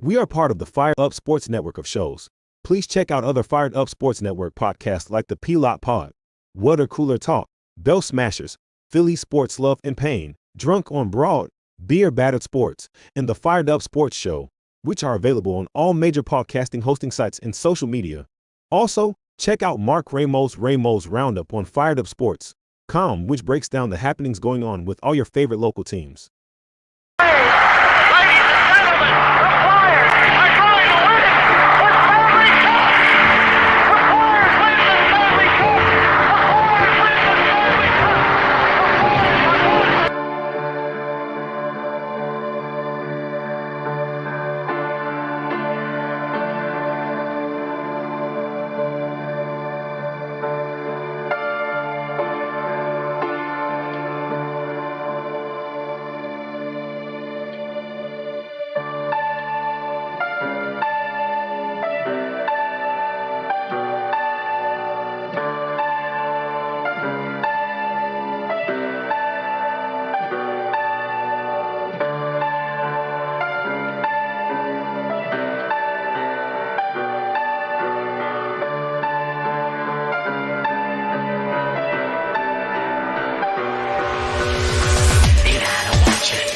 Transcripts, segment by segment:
We are part of the Fired Up Sports Network of shows. Please check out other Fired Up Sports Network podcasts like the P-Lot Pod, Water Cooler Talk, Bell Smashers, Philly Sports Love and Pain, Drunk on Broad, Beer Battered Sports, and the Fired Up Sports Show, which are available on all major podcasting hosting sites and social media. Also, check out Mark Ramos' Roundup on firedupsports.com, which breaks down the happenings going on with all your favorite local teams.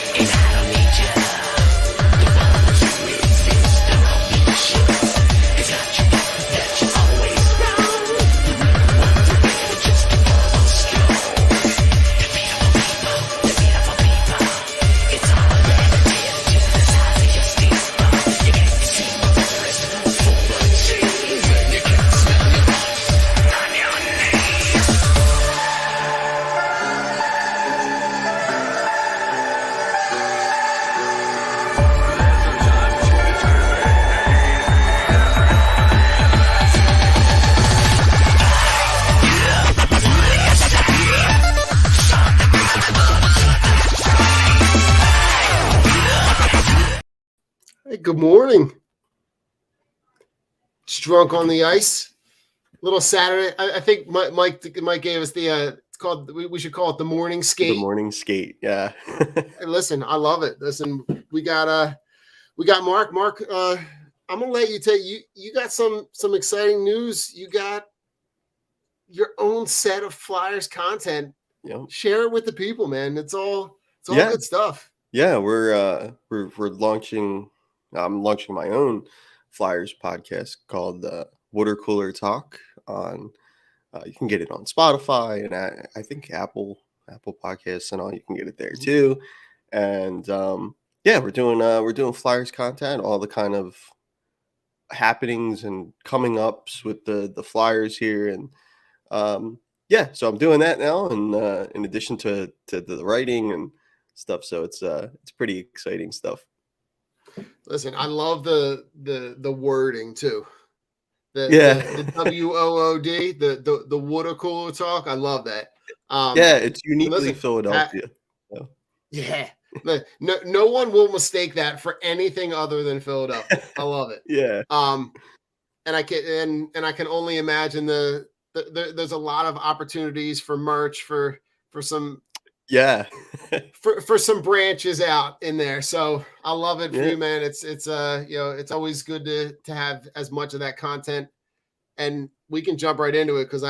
Ladies and gentlemen, the Flyers are going to win it with Stanley Cup. The Flyers win the Stanley Cup. The Flyers win the Stanley Cup. The Flyers are going. Hey, good morning. Just drunk on the ice. Little Saturday. I think Mike gave us the it's called we should call it the morning skate. The morning skate, yeah. Hey, listen, I love it. Listen, we got Mark. Mark, I'm gonna let you take you got some exciting news. You got your own set of Flyers content. Yep. Share it with the people, man. It's all Yeah. good stuff. Yeah, we're launching. I'm launching my own Flyers podcast called Water Cooler Talk. On you can get it on Spotify and I think Apple Podcasts and all. You can get it there too. And yeah, we're doing Flyers content, all the kind of happenings and coming ups with the Flyers here, and yeah, so I'm doing that now, and in addition to the writing and stuff, so it's pretty exciting stuff. Listen, I love the wording too. The WOOD, the water cooler talk. I love that. Yeah, it's uniquely listen, Philadelphia. Yeah. No one will mistake that for anything other than Philadelphia. I love it. Yeah. And I can only imagine there's a lot of opportunities for merch for some Yeah. for some branches out in there. So I love it for you, man. It's it's always good to have as much of that content, and we can jump right into it because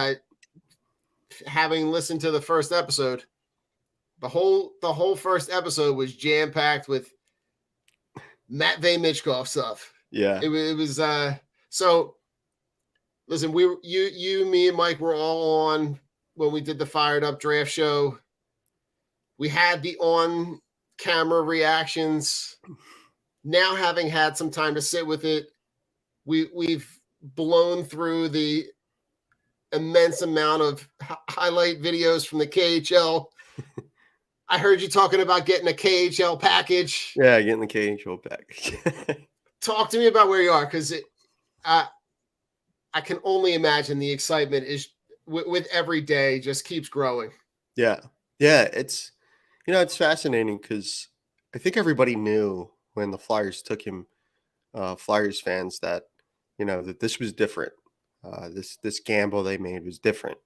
having listened to the first episode, the whole first episode was jam packed with Matvei Michkov stuff. Yeah. It was so listen, you, me, and Mike were all on when we did the Fired Up draft show. We had the on-camera reactions. Now, having had some time to sit with it, we've blown through the immense amount of highlight videos from the KHL. I heard you talking about getting a KHL package. Yeah, getting the KHL package. Talk to me about where you are, because I can only imagine the excitement is with every day just keeps growing. Yeah, it's it's fascinating because I think everybody knew when the Flyers took him, Flyers fans, that that this was different. This gamble they made was different,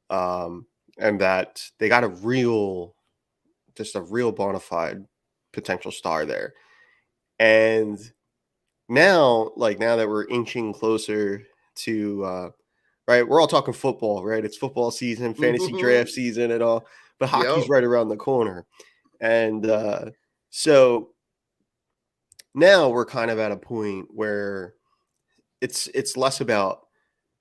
and that they got a real bona fide potential star there. And now that we're inching closer to right, we're all talking football, right? It's football season, fantasy draft season, and all, but hockey's Yep. right around the corner, and so now we're kind of at a point where it's less about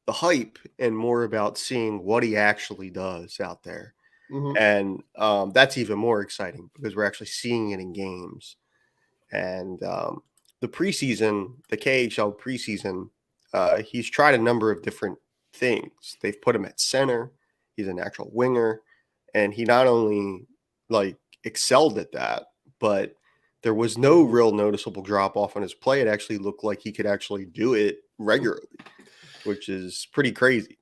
the hype and more about seeing what he actually does out there. Mhm. And that's even more exciting because we're actually seeing it in games. And the preseason, the KHL preseason, he's tried a number of different things. They've put him at center. He's a natural winger, and he not only like excelled at that, but there was no real noticeable drop off on his play. It actually looked like he could actually do it regularly, which is pretty crazy.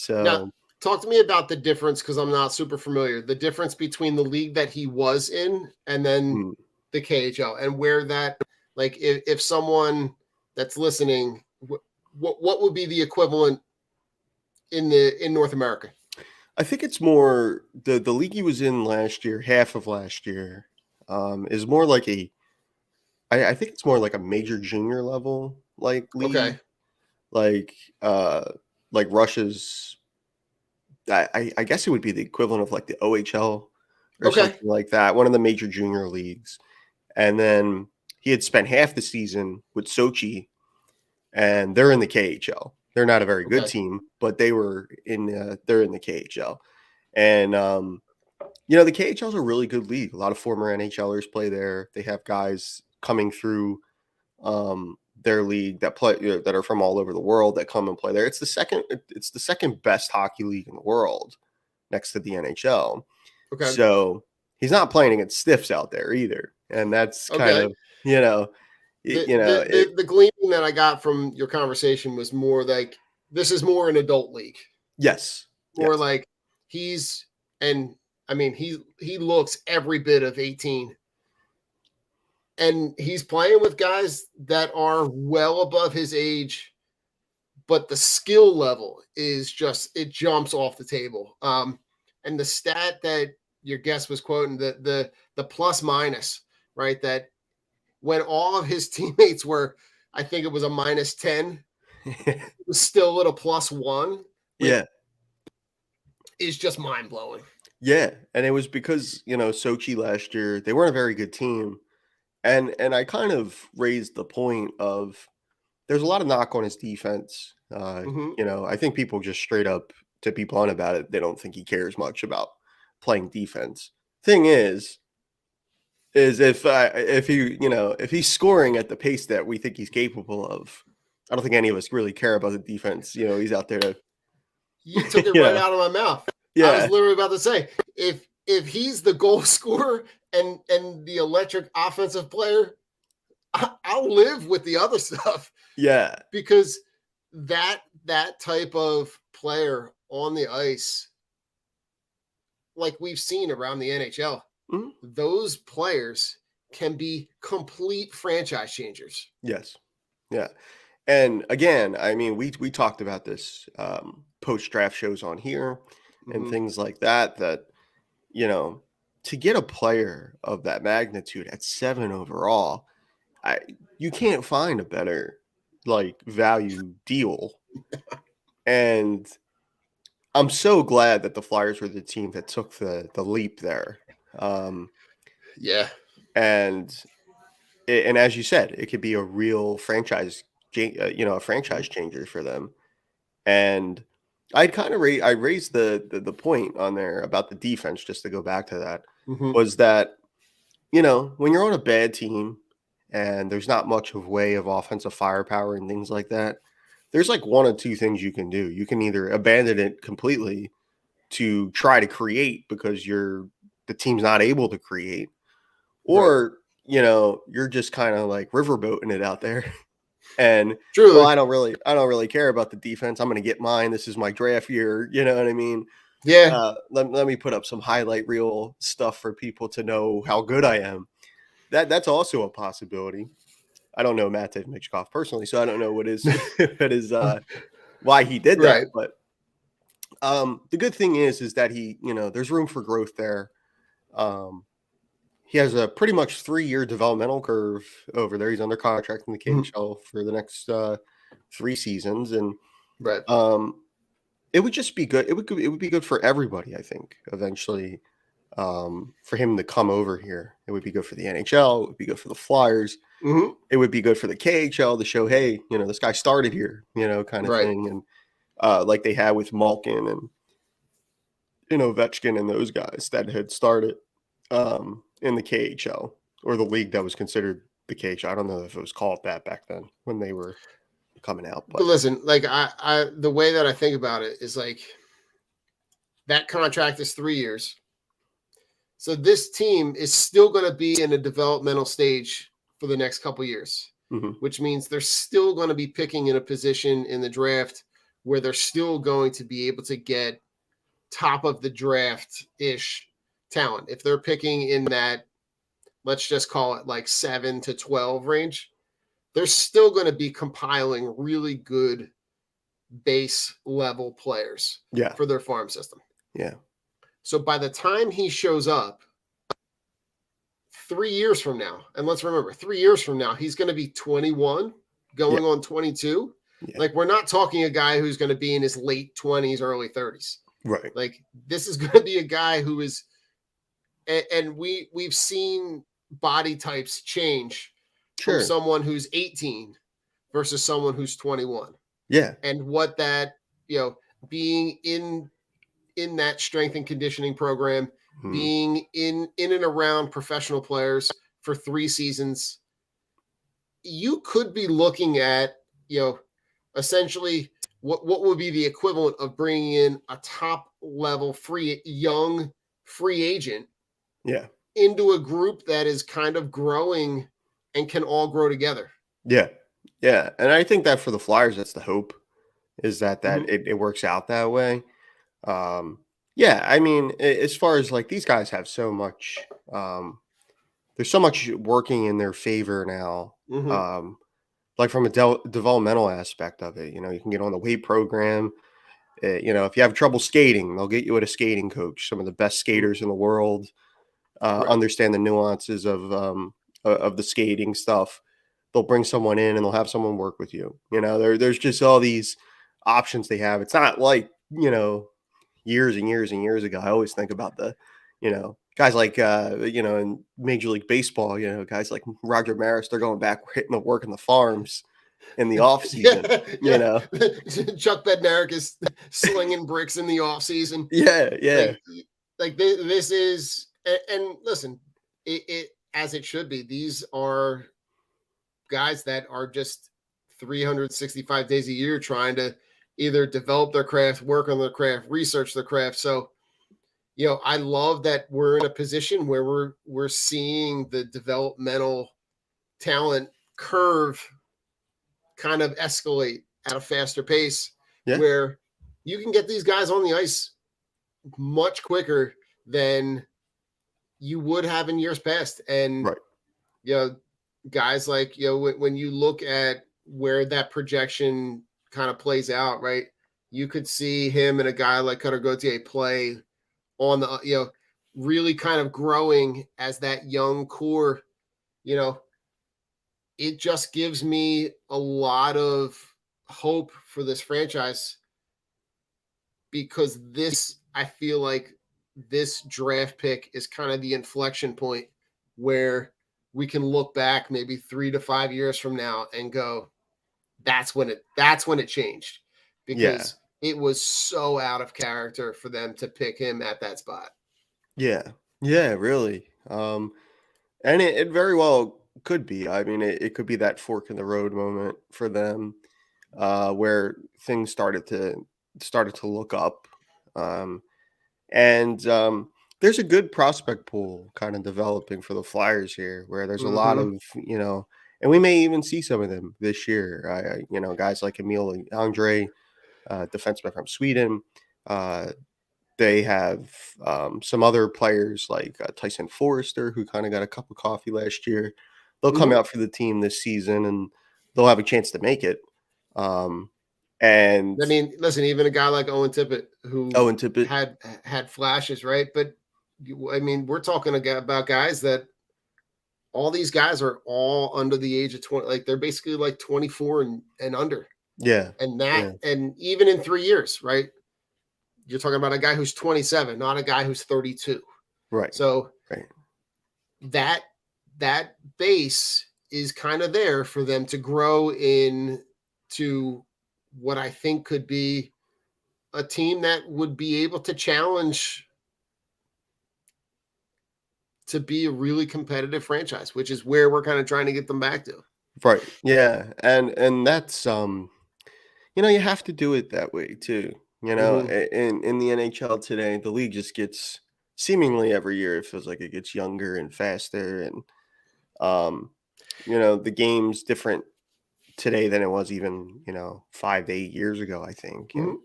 Now, So talk to me about the difference because I'm not super familiar. The difference between the league that he was in and then mm, the KHL, and where that, like, if someone that's listening, what would be the equivalent in North America? I think it's more the league he was in last year, half of last year, is more like I think it's more like a major junior level like league, Okay. like uh like Russia's. I guess it would be the equivalent of like the OHL or Okay. something like that, one of the major junior leagues. And then he had spent half the season with Sochi, and they're in the KHL. They're not a very good Okay. team, but they're in the KHL. And the KHL is a really good league. A lot of former NHLers play there. They have guys coming through their league that play that are from all over the world that come and play there. It's the second best hockey league in the world next to the NHL. Okay. So he's not playing against stiffs out there either. And that's kind Okay. of, you know, it, The gleaning that I got from your conversation was more like this is more an adult league. yes. More Yes. like he's and I mean he looks every bit of 18. And he's playing with guys that are well above his age, but the skill level is just it jumps off the table. And the stat that your guest was quoting, the plus minus, right? That when all of his teammates were, I think it was a minus 10, it was still at a plus one. Yeah. Is just mind blowing. Yeah. And it was because, Sochi last year, they weren't a very good team. And I kind of raised the point of there's a lot of knock on his defense. Mhm. I think people just straight up, to be blunt about it, they don't think he cares much about playing defense. Thing is if he's scoring at the pace that we think he's capable of, I don't think any of us really care about the defense. He's out there to, You took it you right know, out of my mouth. I was yeah, literally about to say, if he's the goal scorer and the electric offensive player, I'll live with the other stuff yeah, because that type of player on the ice, like we've seen around the NHL, mhm, those players can be complete franchise changers. yes, yeah. And again, I mean, we talked about this post draft shows on here and Mhm. things like that. That you know, to get a player of that magnitude at 7 overall, you can't find a better like value deal. And I'm so glad that the Flyers were the team that took the leap there. Um, Yeah. and and as you said, it could be a real franchise, a franchise changer for them. And I'd kind of I raised the point on there about the defense, just to go back to that, Mhm. was that when you're on a bad team and there's not much of way of offensive firepower and things like that, there's like one of two things you can do. You can either abandon it completely to try to create because the team's not able to create, Right. or you're just kind of like riverboating it out there. And well, Truly. I don't really care about the defense. I'm going to get mine. This is my draft year. You know what I mean? Yeah. Let me put up some highlight reel stuff for people to know how good I am. That's also a possibility. I don't know Matt Mitchkov personally, so I don't know what is what is why he did that. Right. But the good thing is that there's room for growth there. Um, he has a pretty much 3-year developmental curve over there. He's under contract in the KHL for the next 3 seasons, and Right. it would just be good. It would be good for everybody, I think, eventually, for him to come over here. It would be good for the NHL. It would be good for the Flyers. Mm-hmm. It would be good for the KHL to show, hey, this guy started here, kind of Right. thing. And like they had with Malkin and Ovechkin and those guys that had started in the KHL, or the league that was considered the KHL. I don't know if it was called that back then when they were coming out. But listen, like I the way that I think about it is like that contract is 3 years. So this team is still going to be in a developmental stage for the next couple years, which means they're still going to be picking in a position in the draft where they're still going to be able to get top of the draft-ish talent. If they're picking in that, let's just call it like 7 to 12 range, they're still going to be compiling really good base level players for their farm system. Yeah. So by the time he shows up 3 years from now, and let's remember 3 years from now, he's going to be 21 going on 22. Yeah. Like, we're not talking a guy who's going to be in his late 20s, early 30s. Right. Like, this is going to be a guy who is, and we've seen body types change from someone who's 18 versus someone who's 21. Yeah. And what that, being in that strength and conditioning program, being in and around professional players for 3 seasons, you could be looking at, essentially what would be the equivalent of bringing in a top level young free agent into a group that is kind of growing and can all grow together. Yeah. Yeah. And I think that for the Flyers, that's the hope, is that it works out that way. Yeah, I mean, as far as like these guys have so much, there's so much working in their favor now. Like from a developmental aspect of it, you can get on the weight program. If you have trouble skating, they'll get you with a skating coach. Some of the best skaters in the world understand the nuances of the skating stuff. They'll bring someone in and they'll have someone work with you. There's just all these options they have. It's not like, years and years and years ago. I always think about the, guys like, in Major League Baseball, guys like Roger Maris, they're going back, hitting the work in the farms in the off season, Chuck Bednarik is slinging bricks in the off season. Yeah. Like this is, and listen, it as it should be. These are guys that are just 365 days a year trying to either develop their craft, work on their craft, research their craft. So, I love that we're in a position where we're seeing the developmental talent curve kind of escalate at a faster pace, where you can get these guys on the ice much quicker than you would have in years past. And, guys like, when you look at where that projection kind of plays out, right? You could see him and a guy like Cutter Gauthier play on the, really kind of growing as that young core. It just gives me a lot of hope for this franchise, because I feel like this draft pick is kind of the inflection point where we can look back maybe 3 to 5 years from now and go, that's when it changed, because it was so out of character for them to pick him at that spot. Yeah, really. And it very well could be. I mean, it could be that fork in the road moment for them, where things started to look up. And there's a good prospect pool kind of developing for the Flyers here, where there's a lot of, and we may even see some of them this year. Guys like Emil Andre, defenseman from Sweden. They have some other players like Tyson Forrester, who kind of got a cup of coffee last year. They'll come out for the team this season, and they'll have a chance to make it. And I mean, listen, even a guy like Owen Tippett, who had flashes, right? But I mean, we're talking about guys that all these guys are all under the age of 20. Like they're basically like 24 and under. Yeah. And Yeah. and even in 3 years, right? You're talking about a guy who's 27, not a guy who's 32. Right. So Right. that base is kind of there for them to grow into what I think could be a team that would be able to challenge to be a really competitive franchise, which is where we're kind of trying to get them back to. Right. Yeah. And that's you have to do it that way too. Mhm. In the NHL today, the league just gets seemingly every year it feels like it gets younger and faster, and um the game's different today than it was even 5 to 8 years ago, I think. And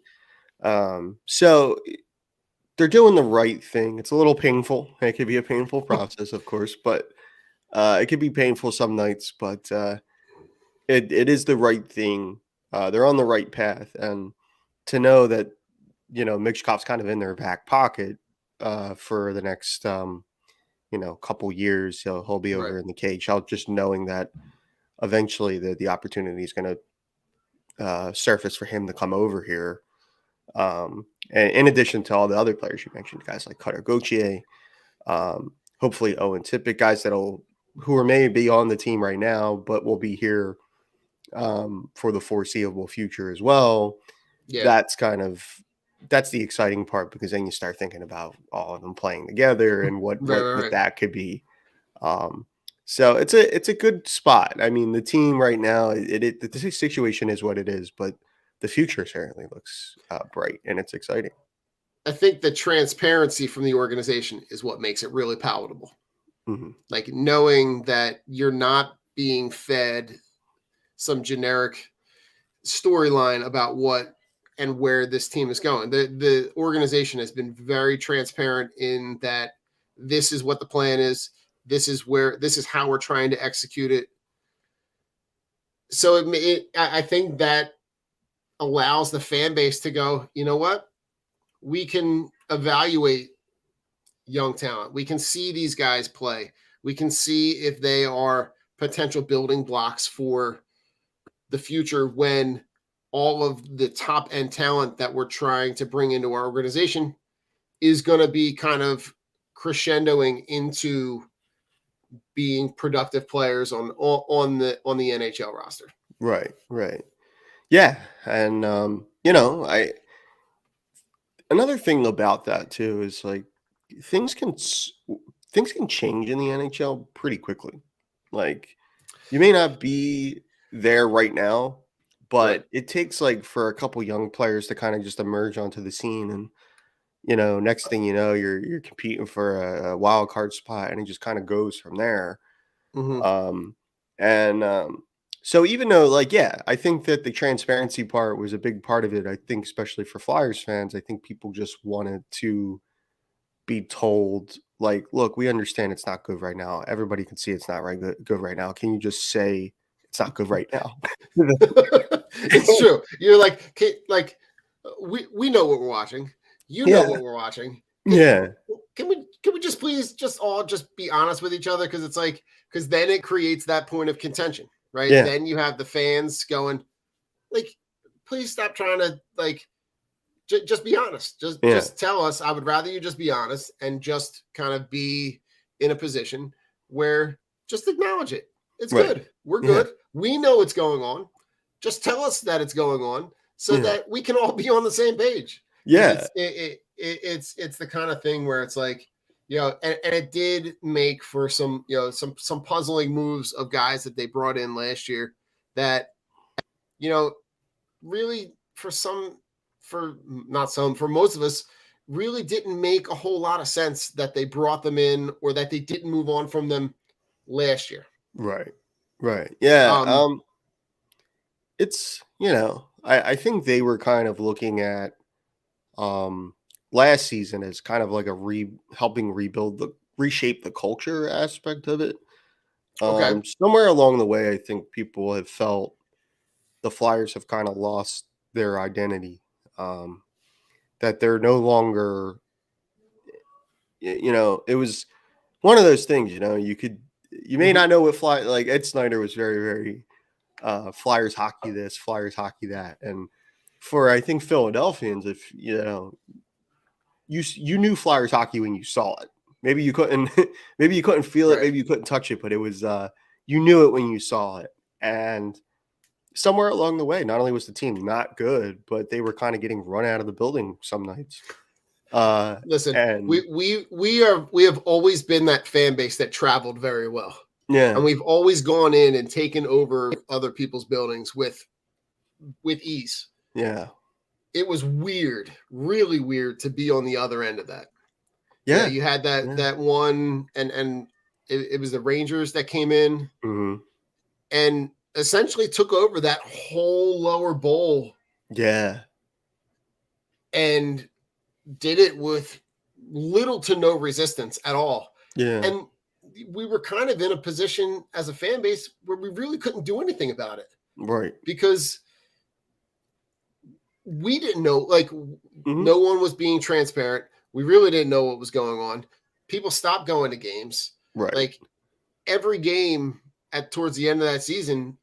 Mhm. so they're doing the right thing. It's a little painful. It could be a painful process, of course, but it could be painful some nights, but it is the right thing. They're on the right path, and to know that Mixkov's kind of in their back pocket for the next couple years. He'll be Right. over in the KHL, just knowing that eventually the opportunity is going to surface for him to come over here. And in addition to all the other players you mentioned, guys like Cutter Gauthier, hopefully Owen Tippett, guys who are maybe on the team right now, but will be here for the foreseeable future as well. Yeah. That's the exciting part, because then you start thinking about all of them playing together and what Right. that could be. So it's a good spot. I mean, the team right now, the situation is what it is, but the future certainly looks bright, and it's exciting. I think the transparency from the organization is what makes it really palatable. Hmm. Like knowing that you're not being fed some generic storyline about what and where this team is going. The organization has been very transparent in that this is what the plan is. This is how we're trying to execute it. So I think that allows the fan base to go, you know what? We can evaluate young talent. We can see these guys play. We can see if they are potential building blocks for the future when all of the top end talent that we're trying to bring into our organization is going to be kind of crescendoing into being productive players on the NHL roster. Right. Yeah, and another thing about that too is like things can s- things can change in the NHL pretty quickly. Like you may not be there right now, Right. but it takes like for a couple young players to kind of just emerge onto the scene, and next thing you know, you're competing for a wild card spot, and it just kind of goes from there. Mm-hmm. Um, and so even though, like, yeah, I think that the transparency part was a big part of it. I think, especially for Flyers fans, I think people just wanted to be told, like, look, we understand it's not good right now. Everybody can see it's not good right now. Can you just say it's not good right now? It's true. You're like, okay, like we know what we're watching. You know Yeah, what we're watching. yeah, Can we just please just all just be honest with each other? Because it's like because then it creates that point of contention, right? yeah, Then you have the fans going, like, please stop trying to like just be honest. Just yeah, just tell us. I would rather you just be honest and just kind of be in a position where just acknowledge it. It's right, good. We're yeah, good. We know what's going on. Just tell us that it's going on so yeah, that we can all be on the same page. Because yeah, it's the kind of thing where it's like, and it did make for some some puzzling moves of guys that they brought in last year that really for not some for most of us really didn't make a whole lot of sense that they brought them in or that they didn't move on from them last year. right, right, yeah. Um, It's I think they were kind of looking at um last season as kind of like a helping reshape the culture aspect of it. okay. Somewhere along the way, I think people have felt the Flyers have kind of lost their identity. Um, that they're no longer, it was one of those things. You could you may not know what like Ed Snyder was very, very Flyers hockey this, Flyers hockey that. And for, I think, Philadelphians, if you knew Flyers hockey when you saw it. Maybe you couldn't maybe you couldn't feel it, Right. maybe you couldn't touch it, but it was you knew it when you saw it. And somewhere along the way, not only was the team not good, but they were kind of getting run out of the building some nights. Listen, and we have always been that fan base that traveled very well. yeah, And we've always gone in and taken over other people's buildings with ease. yeah, It was weird, really weird to be on the other end of that. yeah. You had that one, and it was the Rangers that came in Mhm. and essentially took over that whole lower bowl Yeah, and did it with little to no resistance at all. yeah, And we were kind of in a position as a fan base where we really couldn't do anything about it right. because we didn't know, like, Mhm. no one was being transparent. We really didn't know what was going on. People stopped going to games. Right. Like every game towards the end of that season,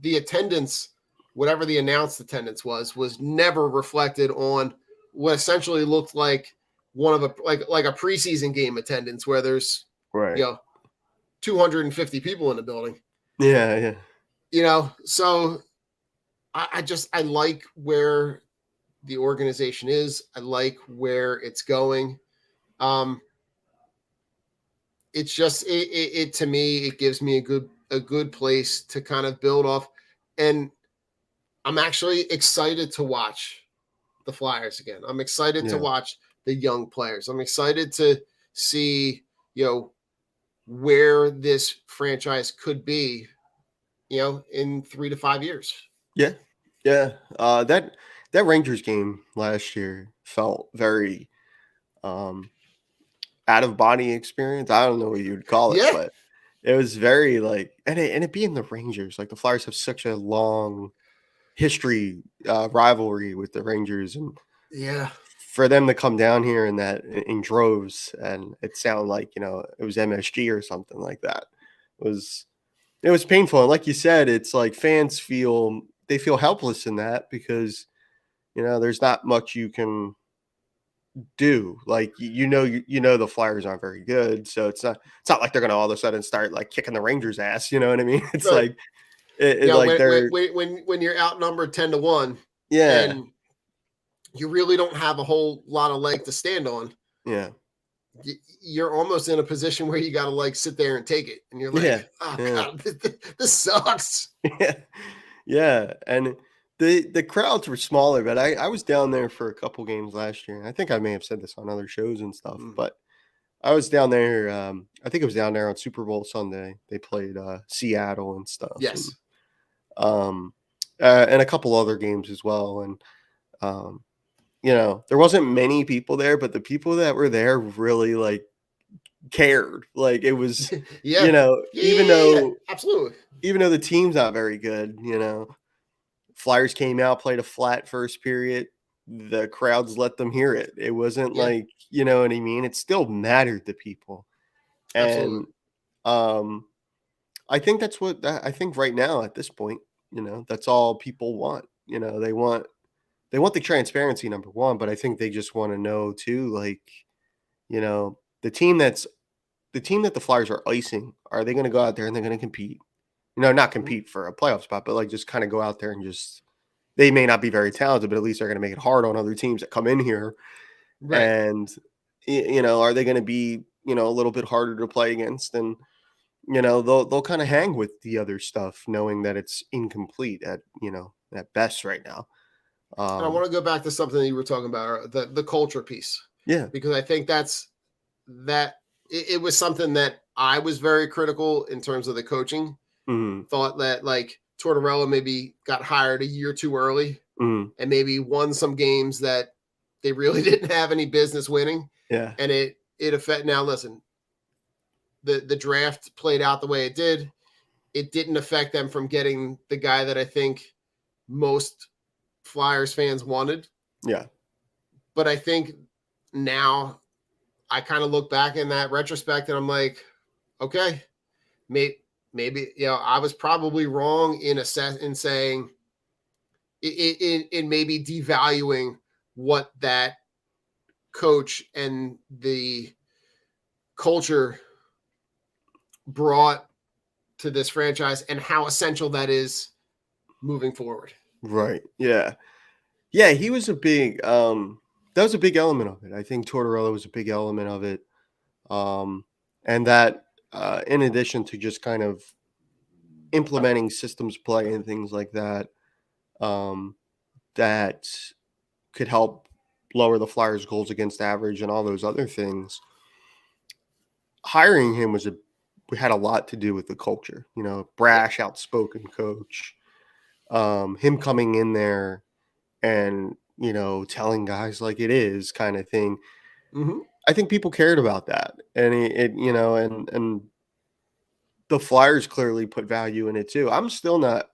the attendance, whatever the announced attendance was never reflected on what essentially looked like one of a like a preseason game attendance where there's right. 250 people in the building. Yeah, yeah. So I like where the organization is. I like where it's going. It's just it to me, it gives me a good place to kind of build off. And I'm actually excited to watch the Flyers again. I'm excited to Yeah. watch the young players. I'm excited to see, where this franchise could be, in 3 to 5 years. Yeah. That Rangers game last year felt very out of body experience. I don't know what you'd call it, Yeah. but it was very like, and it being the Rangers, like the Flyers have such a long history rivalry with the Rangers, and Yeah. for them to come down here in droves, and it sounded like it was MSG or something like that. It was painful, and like you said, it's like fans feel helpless in that because there's not much you can do. Like the Flyers aren't very good, so it's not like they're gonna all of a sudden start like kicking the Rangers ass. You know what I mean? It's Right. like like they're when you're outnumbered 10-1, yeah, and you really don't have a whole lot of leg to stand on, yeah, you're almost in a position where you got to like sit there and take it, and you're like, Yeah, oh yeah. god, this sucks. yeah. And the crowds were smaller, but I was down there for a couple games last year. I think I may have said this on other shows and stuff, but I was down there. I think it was down there on Super Bowl Sunday. They played Seattle and stuff. Yes. And a couple other games as well. And there wasn't many people there, but the people that were there really like cared. Like it was, even though absolutely, even though the team's not very good, Flyers came out, played a flat first period. The crowds let them hear it. It wasn't like, you know what I mean? It still mattered to people. Absolutely. And I think that's I think right now at this point, that's all people want. They want the transparency, number one, but I think they just want to know too, like, the team that the Flyers are icing, are they going to go out there and they're going to compete? Not compete for a playoff spot, but like just kind of go out there and just, they may not be very talented, but at least they're going to make it hard on other teams that come in here. Right. And, are they going to be, a little bit harder to play against? And, they'll kind of hang with the other stuff, knowing that it's incomplete at best right now. And I want to go back to something that you were talking about, the culture piece. Yeah. Because I think it was something that I was very critical in terms of the coaching. Mm-hmm. Thought that like Tortorella maybe got hired a year too early, mm-hmm. and maybe won some games that they really didn't have any business winning. Yeah. And it affected. Now listen, the draft played out the way it did. It didn't affect them from getting the guy that I think most Flyers fans wanted. Yeah. But I think now I kind of look back in that retrospect and I'm like, okay, maybe I was probably wrong in saying in maybe devaluing what that coach and the culture brought to this franchise and how essential that is moving forward. Right. Yeah. Yeah, he was a big that was a big element of it. I think Tortorella was a big element of it. And that in addition to just kind of implementing systems play and things like that, that could help lower the Flyers' goals against average and all those other things. Hiring him had a lot to do with the culture, brash, outspoken coach. Him coming in there and, telling guys like it is kind of thing. Mm-hmm. I think people cared about that. And and the Flyers clearly put value in it too. I'm still not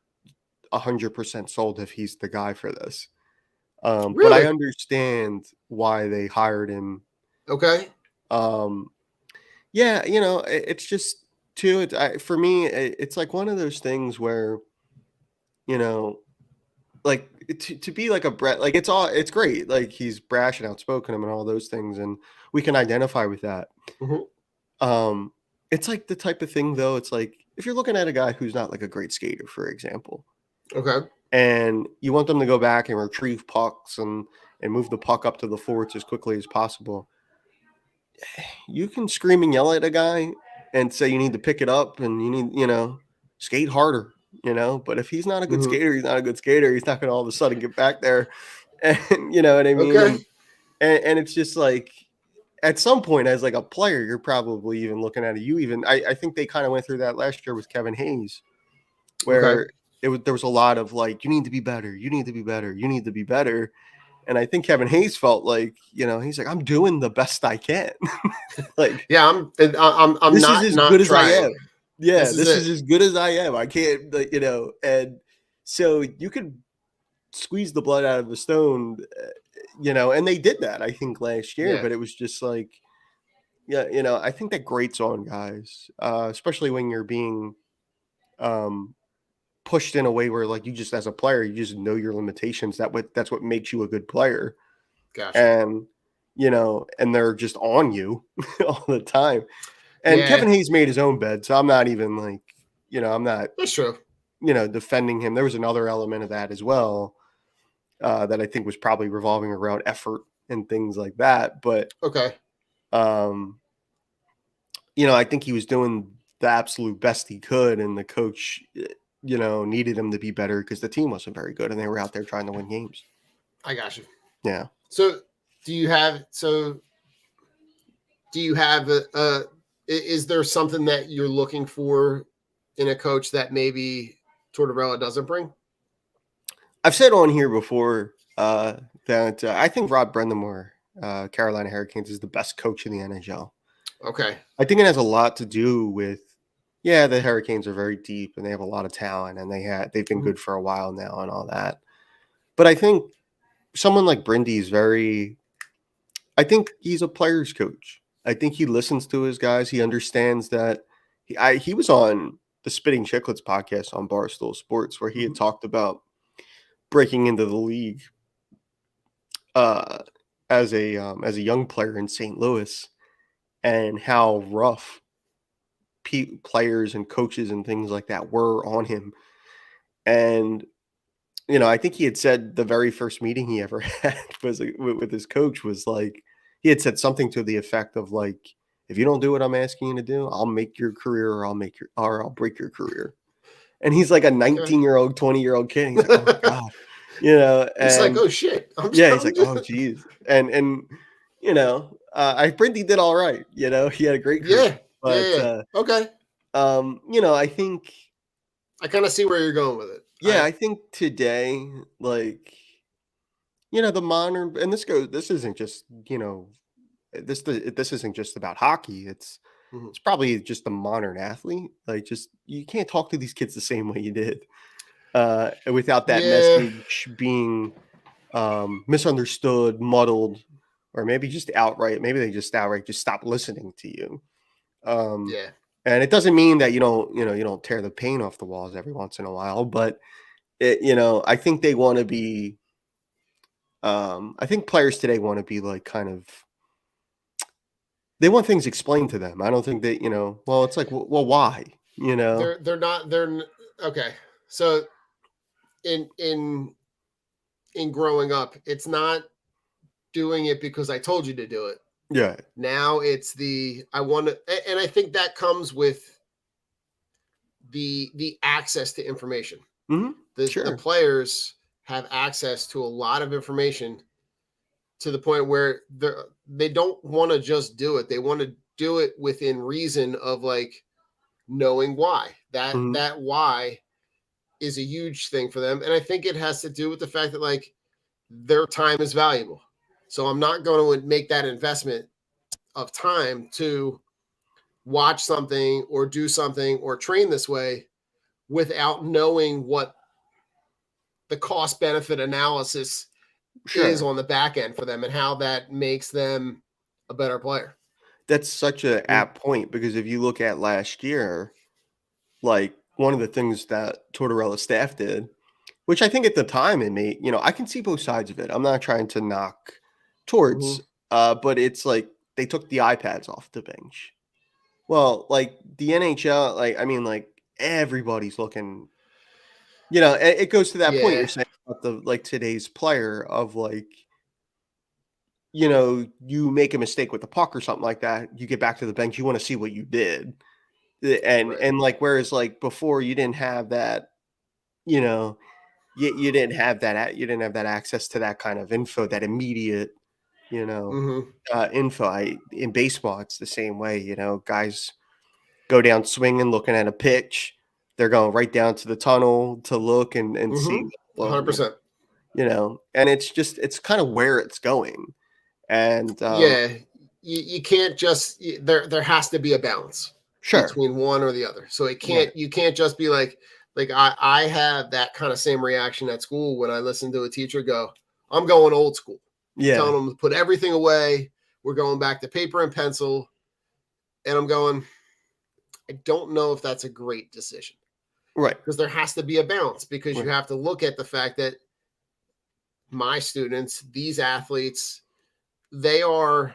100% sold if he's the guy for this. But Really? I understand why they hired him. Okay. Yeah, it's just too. For me, it's like one of those things where, like to be like a Brett, like it's great. Like he's brash and outspoken and all those things, and we can identify with that. Mm-hmm. It's like the type of thing though. It's like if you're looking at a guy who's not like a great skater, for example, Okay. and you want them to go back and retrieve pucks and move the puck up to the forwards as quickly as possible. You can scream and yell at a guy and say you need to pick it up and you need, skate harder, but if he's not a good Mhm. skater, he's not a good skater. He's not going to all of a sudden get back there. And you know what I mean? Okay. And it's just like, at some point as like a player, you're probably even looking at it. I think they kind of went through that last year with Kevin Hayes, where there was a lot of like, you need to be better. You need to be better. You need to be better. And I think Kevin Hayes felt like, he's like, I'm doing the best I can. Like, Yeah, I'm this not is as not good as I trying. am. Yeah, This is this it. is as good as I am. I can't, and so you could squeeze the blood out of the stone, and they did that, I think, last year, Yeah. but it was just like, yeah, I think that grates on guys, especially when you're being pushed in a way where, like, you just as a player, you just know your limitations. That's what makes you a good player. Gotcha. And, and they're just on you all the time. And Yeah. Kevin Hayes made his own bed, so I'm not even like, I'm not, That's true. defending him. There was another element of that as well, that I think was probably revolving around effort and things like that. But, Okay. I think he was doing the absolute best he could, and the coach, needed him to be better because the team wasn't very good and they were out there trying to win games. I got you. Yeah. So do you have is there something that you're looking for in a coach that maybe Tortorella doesn't bring? I've said on here before that I think Rob Brendamore, Carolina Hurricanes, is the best coach in the NHL. Okay. I think it has a lot to do with, the Hurricanes are very deep and they have a lot of talent and they've been good for a while now and all that. But I think someone like Brindy is I think he's a player's coach. I think he listens to his guys. He understands that he was on the Spitting Chicklets podcast on Barstool Sports where he had talked about breaking into the league as a young player in St. Louis and how rough players and coaches and things like that were on him. And, I think he had said the very first meeting he ever had was with his coach was like, he had said something to the effect of like, if you don't do what I'm asking you to do, I'll make your career or I'll break your career. And he's like a 19-year-old, 20-year-old kid. And he's like, oh my God, and It's like, oh shit. he's like, oh geez. And Brindy did all right. He had a great career. Yeah. But okay. I think I kind of see where you're going with it. I think today, like, the modern, and this isn't just, this isn't just about hockey. It's probably just the modern athlete. Like, just, you can't talk to these kids the same way you did without that message being misunderstood, muddled, or maybe they just outright just stop listening to you. And it doesn't mean that you don't tear the paint off the walls every once in a while, but I think they want to be. I think players today want to be like kind of. They want things explained to them. I don't think that Well, it's like, well, why? They're not. Okay. So in growing up, it's not doing it because I told you to do it. Yeah. Now it's I want to, and I think that comes with the access to information. Hmm. The Sure. players have access to a lot of information to the point where they don't want to just do it. They want to do it within reason of like knowing why. Hmm. That why is a huge thing for them. And I think it has to do with the fact that like their time is valuable. So I'm not going to make that investment of time to watch something or do something or train this way without knowing what the cost benefit analysis is Sure. on the back end for them and how that makes them a better player. That's such a apt point because if you look at last year, like one of the things that Tortorella's staff did, which I think at the time it made, I can see both sides of it. I'm not trying to knock Torts, Mhm. but it's like they took the iPads off the bench. Well, like the NHL, like I mean, like everybody's looking. It goes to that point you're Yeah. saying about the like today's player of like, you make a mistake with the puck or something like that, you get back to the bench, you want to see what you did. And Right. and like whereas like before you didn't have that, you know, you didn't have that access to that kind of info, that immediate, you know, Mm-hmm. info. In baseball, it's the same way. Guys go down swinging, looking at a pitch. They're going right down to the tunnel to look and see. Mm-hmm. Well, 100%. and it's kind of where it's going. And Yeah. You can't just there has to be a balance sure, between one or the other. So right, you can't just be like I have that kind of same reaction at school when I listen to a teacher go, I'm going old school, yeah, telling them to put everything away. We're going back to paper and pencil. And I'm going, I don't know if that's a great decision right, because there has to be a balance because you right, have to look at the fact that my students, these athletes, they are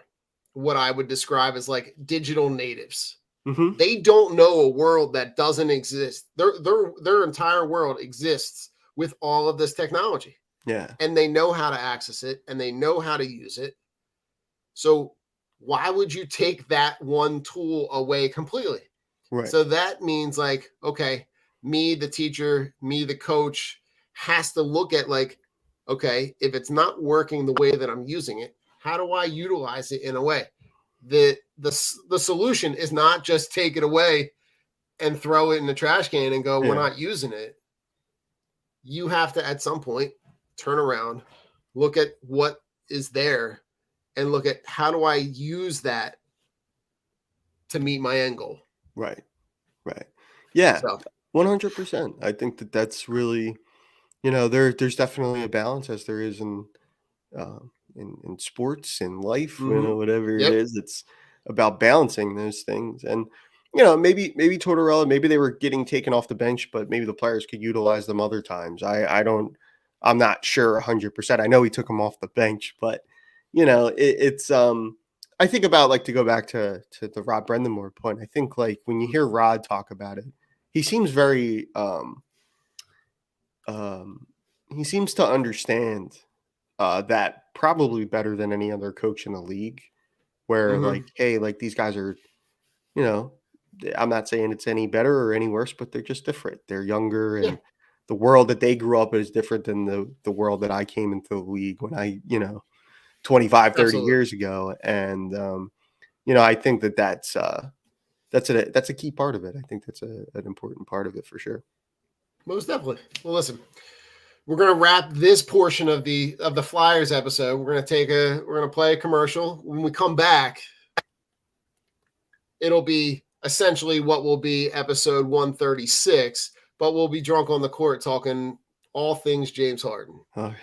what I would describe as like digital natives. hmm, They don't know a world that doesn't exist. Their entire world exists with all of this technology. yeah, And they know how to access it and they know how to use it. So why would you take that one tool away completely? right, So that means like, okay, me, the teacher, me, the coach has to look at like, okay, if it's not working the way that I'm using it, how do I utilize it in a way? The solution is not just take it away and throw it in the trash can and go, we're yeah, not using it. You have to at some point turn around, look at what is there, and look at how do I use that to meet my end goal. right, right, yeah, So 100%. I think that's really, there's definitely a balance as there is in sports, in life, whatever it yep. is. It's about balancing those things. And maybe Tortorella, maybe they were getting taken off the bench, but maybe the players could utilize them other times. I'm not sure 100%. I know he took them off the bench, but it's I think about, like, to go back to the Rod Brendamore point. I think like when you hear Rod talk about it, he seems very um he seems to understand that probably better than any other coach in the league. Where Mm-hmm. like, hey, like these guys are, you know, I'm not saying it's any better or any worse, but they're just different. They're younger, Yeah, and the world that they grew up in is different than the world that I came into the league when I, 25, 30 absolutely. years ago. And I think that's a key part of it. I think that's an important part of it for sure. Most definitely. Well, listen, we're gonna wrap this portion of the Flyers episode. We're gonna play a commercial. When we come back, it'll be essentially what will be episode 136, but we'll be drunk on the court talking all things James Harden. Okay.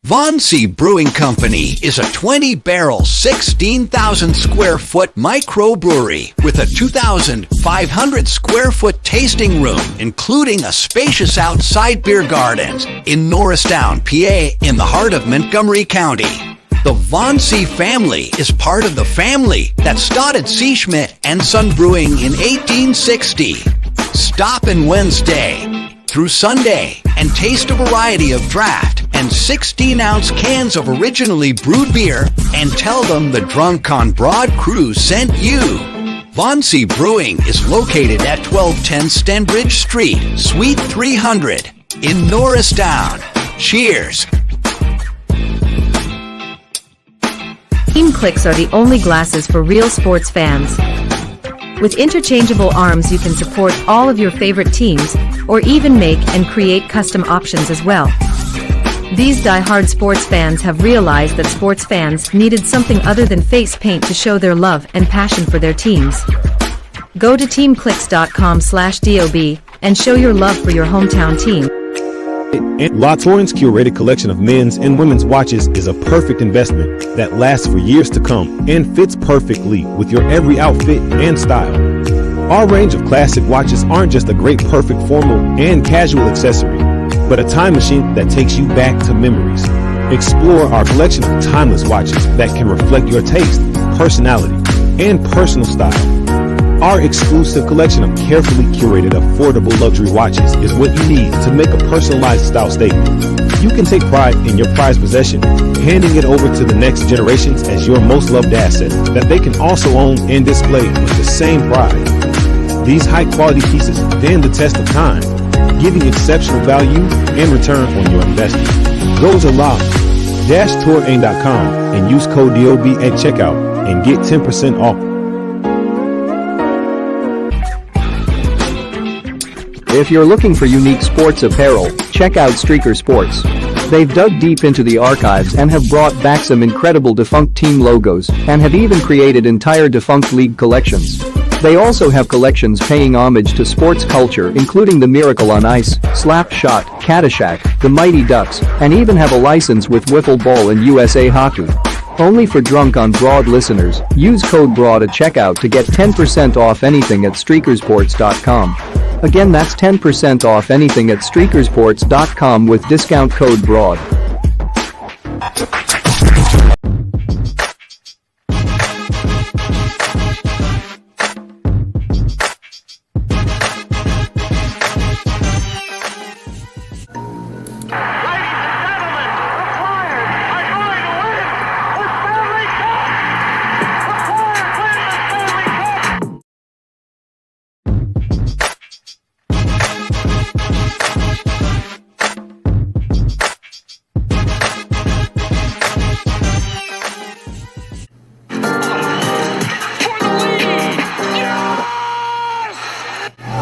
Von C. Brewing Company is a 20-barrel, 16,000 square foot microbrewery with a 2,500 square foot tasting room, including a spacious outside beer gardens in Norristown, PA, in the heart of Montgomery County. The Von C. family is part of the family that started C. Schmidt and Son Brewing in 1860. Stop in Wednesday through Sunday and taste a variety of draft and 16-ounce cans of originally brewed beer and tell them the Drunk on Broad crew sent you. Von C. Brewing is located at 1210 Stenbridge Street, Suite 300 in Norristown. Cheers. Team Clicks are the only glasses for real sports fans. With interchangeable arms, you can support all of your favorite teams, or even make and create custom options as well. These die-hard sports fans have realized that sports fans needed something other than face paint to show their love and passion for their teams. Go to teamclicks.com/DOB and show your love for your hometown team. And La Torrens' curated collection of men's and women's watches is a perfect investment that lasts for years to come and fits perfectly with your every outfit and style. Our range of classic watches aren't just a great perfect formal and casual accessory, but a time machine that takes you back to memories. Explore our collection of timeless watches that can reflect your taste, personality, and personal style. Our exclusive collection of carefully curated, affordable luxury watches is what you need to make a personalized style statement. You can take pride in your prized possession, handing it over to the next generations as your most loved asset that they can also own and display with the same pride. These high-quality pieces stand the test of time, giving exceptional value and return on your investment. Go to la-touraine.com and use code DOB at checkout and get 10% off. If you're looking for unique sports apparel, check out Streaker Sports. They've dug deep into the archives and have brought back some incredible defunct team logos and have even created entire defunct league collections. They also have collections paying homage to sports culture, including the Miracle on Ice, Slap Shot, Caddyshack, the Mighty Ducks, and even have a license with Wiffle Ball and USA Hockey. Only for Drunk on Broad listeners, use code BROAD at checkout to get 10% off anything at streakersports.com. Again, that's 10% off anything at streakersports.com with discount code BROAD.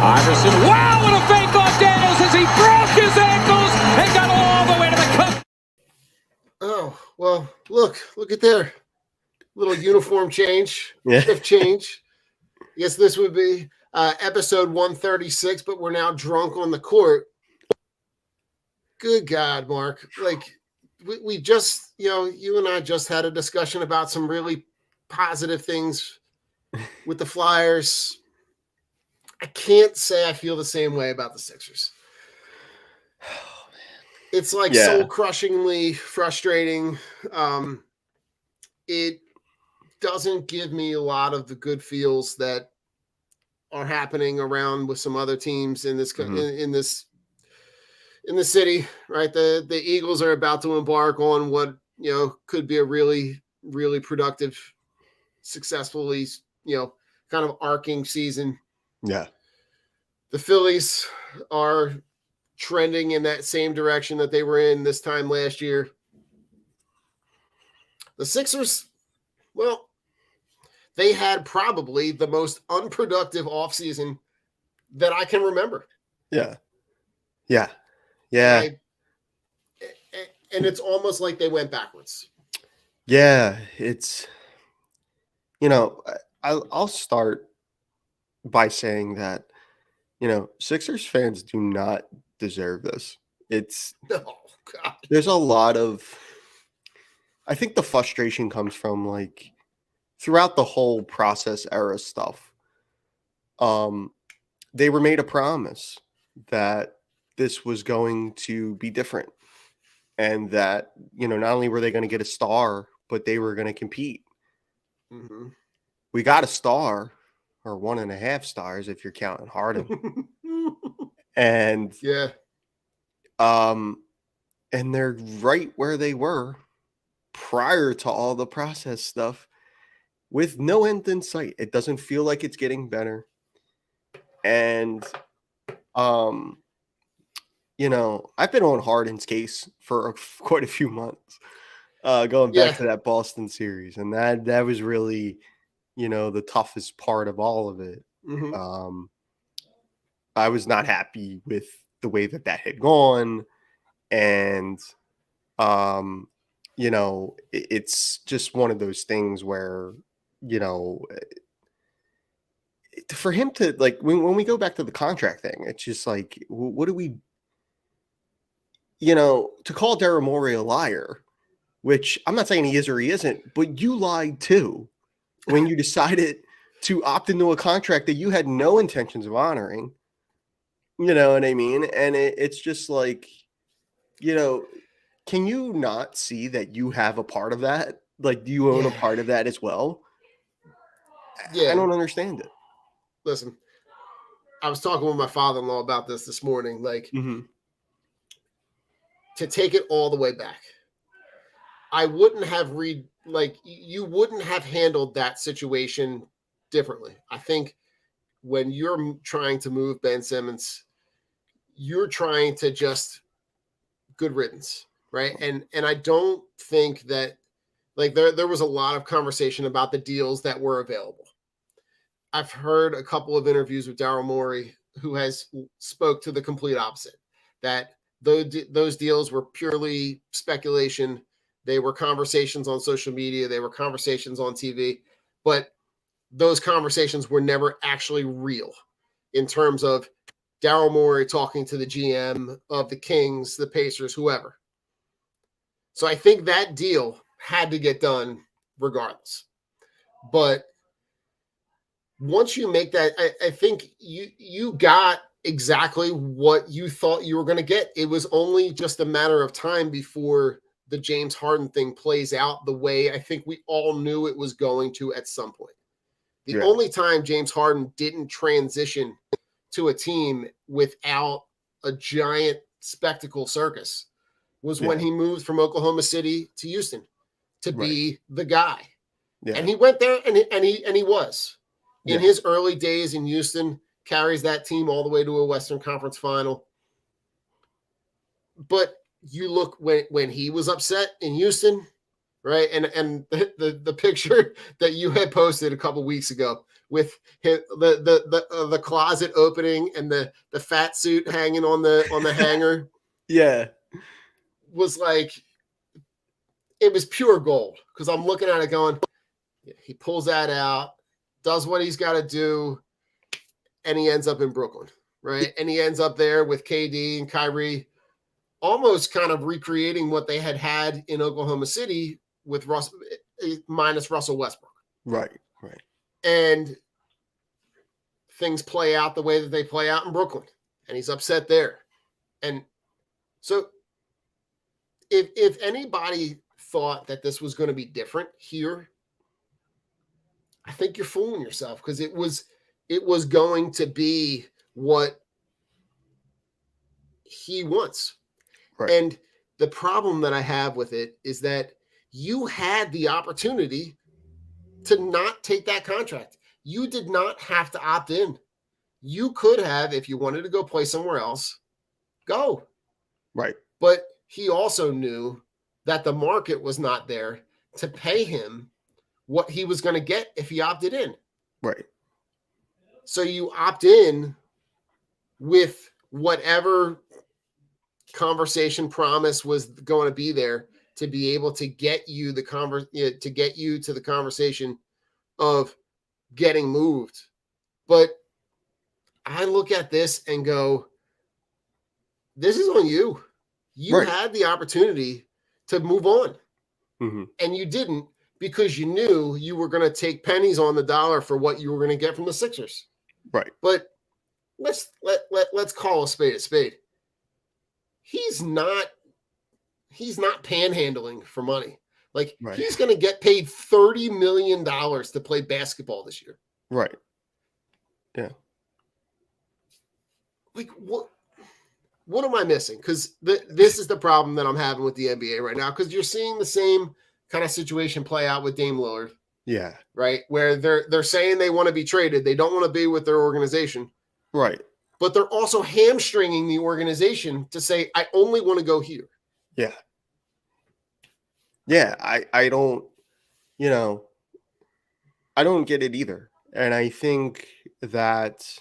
Iverson, wow, what a fake off Daniels as he broke his ankles and got all the way to the cup. Oh, well, look at there. Little uniform change, Yeah. shift change. I guess this would be episode 136, but we're now drunk on the court. Good God, Mark. Like, we just, you and I just had a discussion about some really positive things with the Flyers. I can't say I feel the same way about the Sixers. It's like Yeah. soul-crushingly frustrating. It doesn't give me a lot of the good feels that are happening around with some other teams in this in the city, right? The Eagles are about to embark on what could be a really, really productive, successfully kind of arcing season. Yeah. The Phillies are trending in that same direction that they were in this time last year. The Sixers, well, they had probably the most unproductive offseason that I can remember. Yeah. Yeah. Yeah. And it's almost like they went backwards. Yeah. It's, I'll start by saying that, Sixers fans do not deserve this. Oh, God. There's a lot of I think the frustration comes from like throughout the whole process era stuff. They were made a promise that this was going to be different, and that, you know, not only were they going to get a star, but they were going to compete. Mm-hmm. We got a star, or 1.5 stars if you're counting Harden, and Yeah. and they're right where they were prior to all the process stuff, with no end in sight. It doesn't feel like it's getting better. And you know, I've been on Harden's case for quite a few months, going back to that Boston series, and that was really, you know, the toughest part of all of it. Mm-hmm. I was not happy with the way that had gone, and you know, it's just one of those things where, you know, for him to, like, when we go back to the contract thing, it's just like, what do we, you know, to call Daryl Morey a liar, which I'm not saying he is or he isn't, but you lied too when you decided to opt into a contract that you had no intentions of honoring. You know what I mean? And it's just like, you know, can you not see that you have a part of that? Like, do you own a part of that as well? Yeah. I don't understand it. Listen, I was talking with my father-in-law about this morning, like, to take it all the way back. I wouldn't have you wouldn't have handled that situation differently. I think when you're trying to move Ben Simmons, you're trying to just good riddance, right? And I don't think that, like, there was a lot of conversation about the deals that were available. I've heard a couple of interviews with Daryl Morey, who has spoke to the complete opposite, that those deals were purely speculation. They were conversations on social media. They were conversations on TV, but those conversations were never actually real in terms of Daryl Morey talking to the GM of the Kings, the Pacers, whoever. So I think that deal had to get done regardless. But once you make that, I think you got exactly what you thought you were going to get. It was only just a matter of time before the James Harden thing plays out the way I think we all knew it was going to at some point. The only time James Harden didn't transition to a team without a giant spectacle circus was when he moved from Oklahoma City to Houston to be the guy. Yeah. And he went there and he was. In his early days in Houston, carries that team all the way to a Western Conference final. But you look when he was upset in Houston, right? And the picture that you had posted a couple weeks ago with the closet opening and the fat suit hanging on the hanger, was like, it was pure gold. Because I'm looking at it going, he pulls that out, does what he's got to do, and he ends up in Brooklyn, right? And he ends up there with KD and Kyrie, almost kind of recreating what they had in Oklahoma City with minus Russell Westbrook. Right. And things play out the way that they play out in Brooklyn, and he's upset there. And so if anybody thought that this was going to be different here, I think you're fooling yourself, because it was going to be what he wants. Right. And the problem that I have with it is that you had the opportunity to not take that contract. You did not have to opt in. You could have, if you wanted to go play somewhere else, go. Right. But he also knew that the market was not there to pay him what he was going to get if he opted in. Right. So you opt in with whatever conversation promise was going to be there to be able to get you to the conversation of getting moved. But I look at this and go, this is on you. You had the opportunity to move on. Mhm. And you didn't because you knew you were going to take pennies on the dollar for what you were going to get from the Sixers. Right. But let's call a spade a spade. He's not panhandling for money. Like Right. he's going to get paid $30 million to play basketball this year. Right. Yeah. Like what am I missing? Because this is the problem that I'm having with the NBA right now. Because you're seeing the same kind of situation play out with Dame Lillard, Yeah. right? Where they're saying they want to be traded, they don't want to be with their organization, Right. but they're also hamstringing the organization to say, I only want to go here. Yeah. Yeah. I don't, you know, I don't get it either. And I think that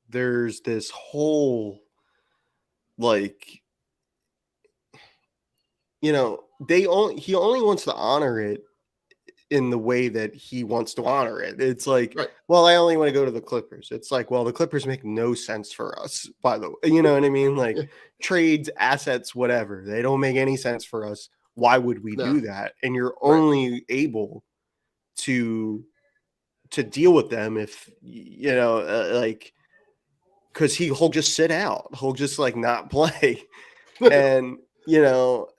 there's this whole, like, you know, he only wants to honor it in the way that he wants to honor it. It's like, Right. well, I only want to go to the Clippers. It's like, well, the Clippers make no sense for us, by the way. You know what I mean? Like trades, assets, whatever. They don't make any sense for us. Why would we do that? And you're only able to deal with them if, you know, like, because he'll just sit out. He'll just like not play. And, you know,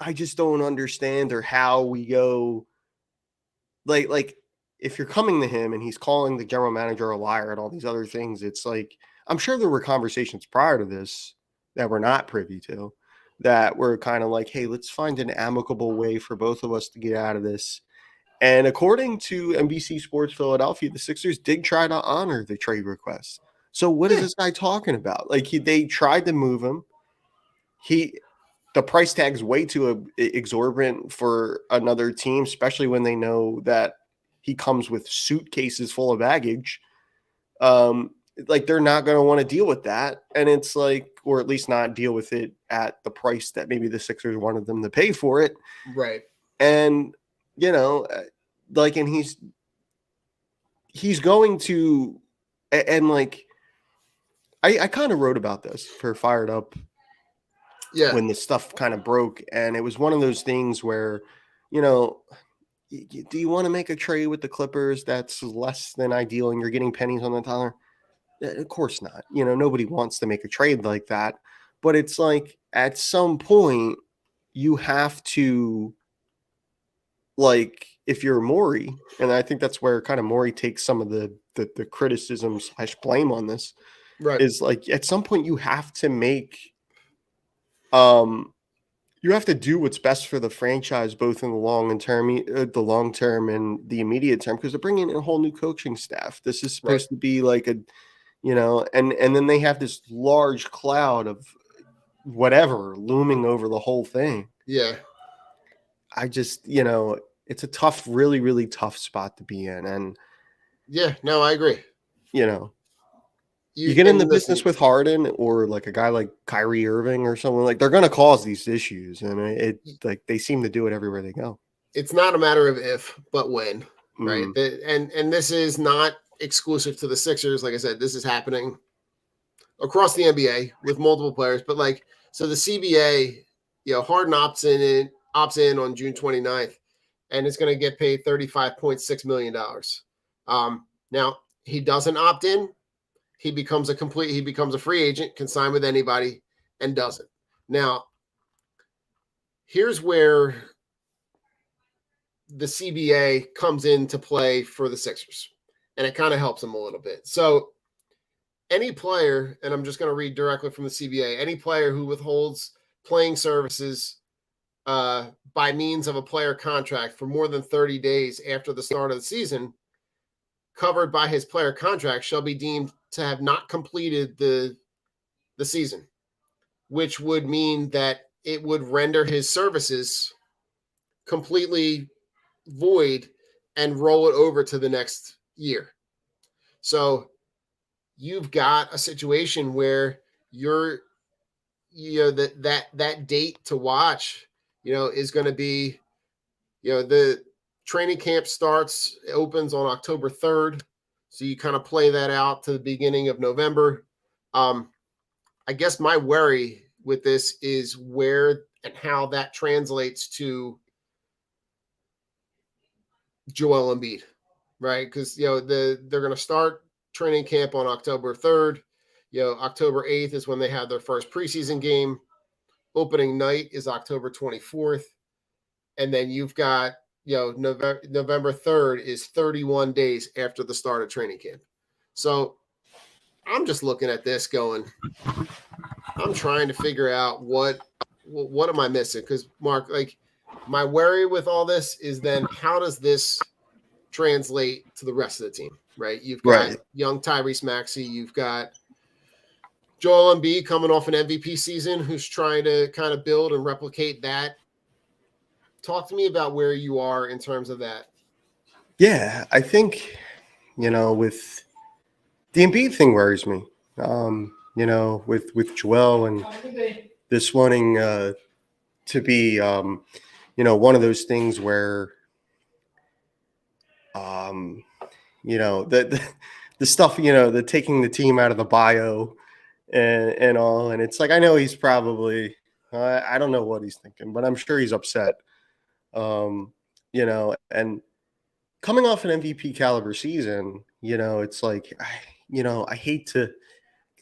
I just don't understand or how we go like if you're coming to him and he's calling the general manager a liar and all these other things, it's like, I'm sure there were conversations prior to this that we're not privy to that were kind of like, hey, let's find an amicable way for both of us to get out of this. And according to NBC Sports Philadelphia, the Sixers did try to honor the trade request. So what is this guy talking about? Like they tried to move him. The price tag's way too exorbitant for another team, especially when they know that he comes with suitcases full of baggage. Like they're not going to want to deal with that. And it's like, or at least not deal with it at the price that maybe the Sixers wanted them to pay for it. Right. And, you know, like, and he's going to, and like, I kind of wrote about this for Fired Up. Yeah. When the stuff kind of broke, and it was one of those things where, you know, do you want to make a trade with the Clippers that's less than ideal and you're getting pennies on the dollar? Of course not. You know, nobody wants to make a trade like that. But it's like at some point you have to, like, if you're Morey, and I think that's where kind of Morey takes some of the criticism / blame on this, Right. is like at some point you have to make you have to do what's best for the franchise, both in the long term and the immediate term, because they're bringing in a whole new coaching staff. This is supposed to be like a, you know, and then they have this large cloud of whatever looming over the whole thing. Yeah. I just, you know, it's a tough, really, really tough spot to be in. And yeah, no, I agree. You know, you get in the business with Harden or like a guy like Kyrie Irving or someone, like they're going to cause these issues, and it like they seem to do it everywhere they go. It's not a matter of if, but when, right? And this is not exclusive to the Sixers. Like I said, this is happening across the NBA with multiple players. But like, so the CBA, you know, Harden opts in on June 29th, and it's going to get paid $35.6 million. Now he doesn't opt in. He becomes a free agent, can sign with anybody, and doesn't. Now, here's where the CBA comes into play for the Sixers, and it kind of helps them a little bit. So any player, and I'm just going to read directly from the CBA, any player who withholds playing services by means of a player contract for more than 30 days after the start of the season covered by his player contract shall be deemed to have not completed the season, which would mean that it would render his services completely void and roll it over to the next year. So you've got a situation where that date to watch, you know, is going to be, you know, the training camp opens on October 3rd. So you kind of play that out to the beginning of November. I guess my worry with this is where and how that translates to Joel Embiid, right? Because they're going to start training camp on October 3rd. October 8th is when they have their first preseason game. Opening night is October 24th, and then you've got November 3rd is 31 days after the start of training camp. So I'm just looking at this going, I'm trying to figure out what am I missing? Because Mark, like, my worry with all this is then how does this translate to the rest of the team, right? You've got young Tyrese Maxey, you've got Joel Embiid coming off an MVP season who's trying to kind of build and replicate that. Talk to me about where you are in terms of that. Yeah, I think, with the Embiid thing worries me. With Joel and this wanting to be, one of those things where, the stuff, the taking the team out of the bio and all. And it's like, I know he's probably, I don't know what he's thinking, but I'm sure he's upset. And coming off an MVP caliber season, it's like, I hate to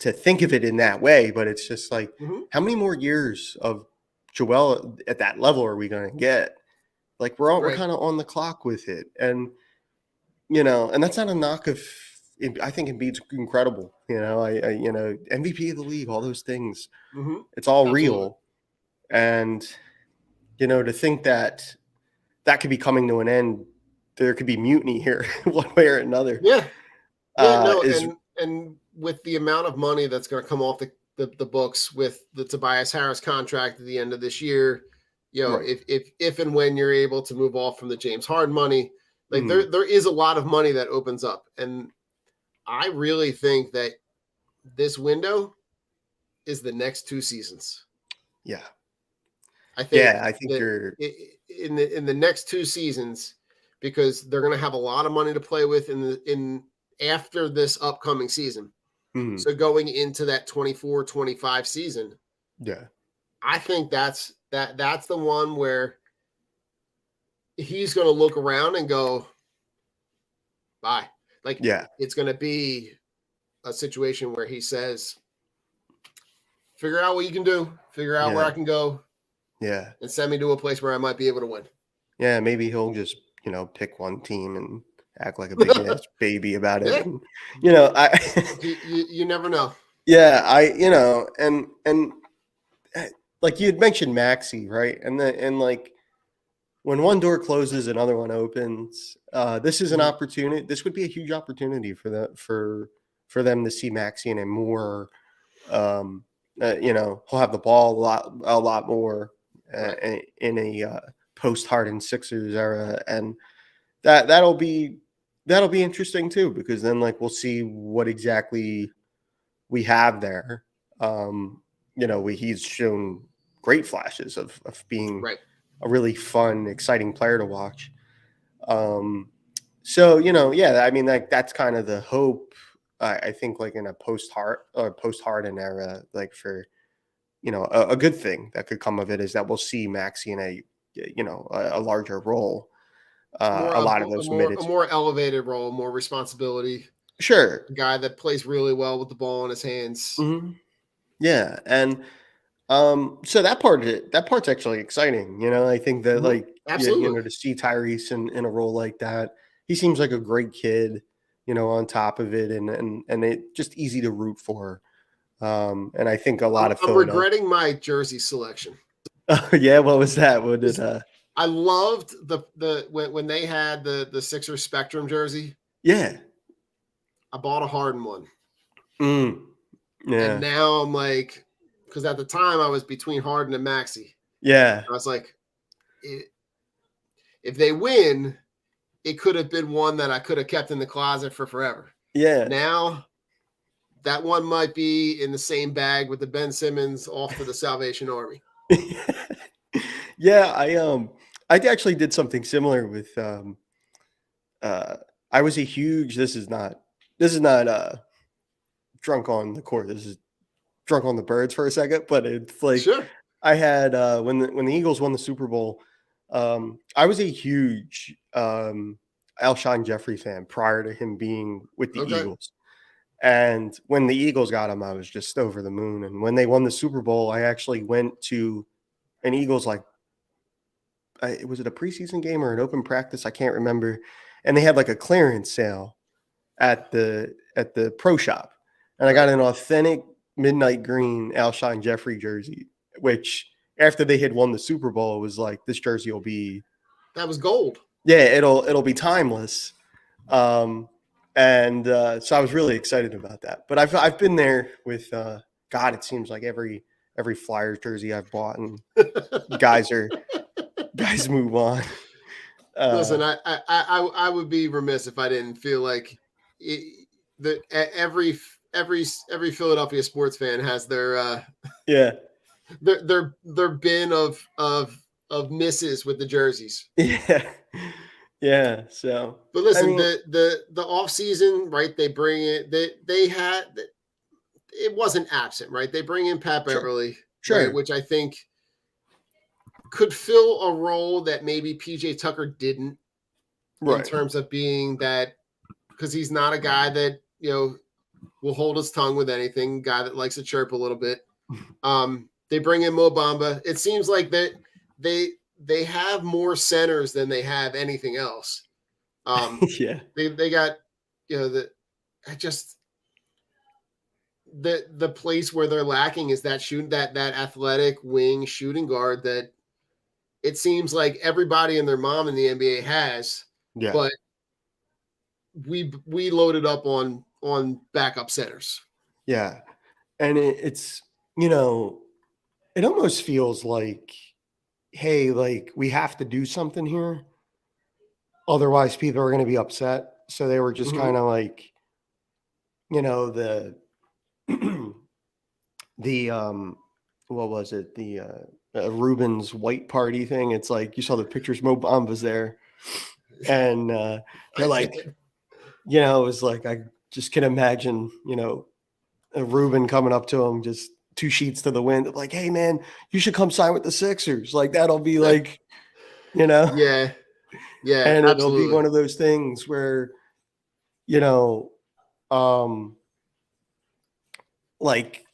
think of it in that way, but it's just like, how many more years of Joel at that level are we going to get? Like we're kind of on the clock with it. And, and that's not a knock of, I think Embiid's incredible. MVP of the league, all those things, it's all real. And, to think that could be coming to an end, there could be mutiny here one way or another. Yeah. And with the amount of money that's going to come off the books with the Tobias Harris contract at the end of this year, if and when you're able to move off from the James Harden money, like there is a lot of money that opens up. And I really think that this window is the next 2 seasons. Yeah. I think you're in the next 2 seasons, because they're going to have a lot of money to play with in after this upcoming season. So going into that 24-25 season, I think that's the one where he's going to look around and go, bye. Like, it's going to be a situation where he says, figure out what you can do, figure out where I can go. Yeah. And send me to a place where I might be able to win. Yeah. Maybe he'll just, pick one team and act like a big ass baby about it. And, you never know. Yeah. And like you had mentioned Maxey, right? And like when one door closes, another one opens. This is an opportunity. This would be a huge opportunity for them to see Maxey in a more, he'll have the ball a lot more in a post-Harden Sixers era, and that'll be interesting too, because then like we'll see what exactly we have there. He's shown great flashes of being a really fun, exciting player to watch. I mean, like that's kind of the hope. I think like in a post-Harden era, like for a good thing that could come of it is that we'll see Maxey in a larger role. A lot of those minutes, a more elevated role, more responsibility. Sure, a guy that plays really well with the ball in his hands. Yeah, and so that part's actually exciting. I think that absolutely, to see Tyrese in a role like that, he seems like a great kid. On top of it, and it just easy to root for. And I think a lot of I'm regretting my jersey selection. Yeah, what was that? What did I loved the when they had the Sixers Spectrum jersey. Yeah, I bought a Harden one. Yeah, and now I'm like, because at the time I was between Harden and Maxey. Yeah, I was like, if they win, it could have been one that I could have kept in the closet for forever. Yeah. Now that one might be in the same bag with the Ben Simmons off to the Salvation Army. Yeah, I actually did something similar with I was a huge this is not drunk on the court. This is drunk on the birds for a second, but it's like Sure. I had when the Eagles won the Super Bowl, I was a huge Alshon Jeffrey fan prior to him being with the Okay. Eagles. And when the Eagles got him, I was just over the moon. And when they won the Super Bowl, I actually went to an Eagles was it a preseason game or an open practice? I can't remember. And they had like a clearance sale at the pro shop, and I got an authentic midnight green Alshon Jeffrey jersey, which after they had won the Super Bowl was like, this jersey will be, That was gold. yeah, it'll be timeless. So I was really excited about that. But I've been there with God. It seems like every Flyers jersey I've bought, and guys move on. Listen, I would be remiss if I didn't feel like every Philadelphia sports fan has their their bin of misses with the jerseys. Yeah. So, but listen, I mean, the off season, right? They bring it. They had it wasn't absent, right? They bring in Pat Beverly, sure, right, which I think could fill a role that maybe PJ Tucker didn't, in terms of being that, because he's not a guy that will hold his tongue with anything. Guy that likes to chirp a little bit. They bring in Mo Bamba. It seems like that they have more centers than they have anything else. Yeah, they got the place where they're lacking is that that athletic wing shooting guard that it seems like everybody and their mom in the NBA has. Yeah, but we loaded up on backup centers. Yeah, and it's it almost feels like, hey, like we have to do something here, otherwise people are going to be upset. So they were just kind of like, the what was it, the Rubens white party thing. It's like you saw the pictures, Mo Bamba's there, and they're like, it was like, I just can imagine, a Ruben coming up to him, just two sheets to the wind, like, hey man, you should come sign with the Sixers. Like that'll be like, Yeah. And absolutely. It'll be one of those things where, like,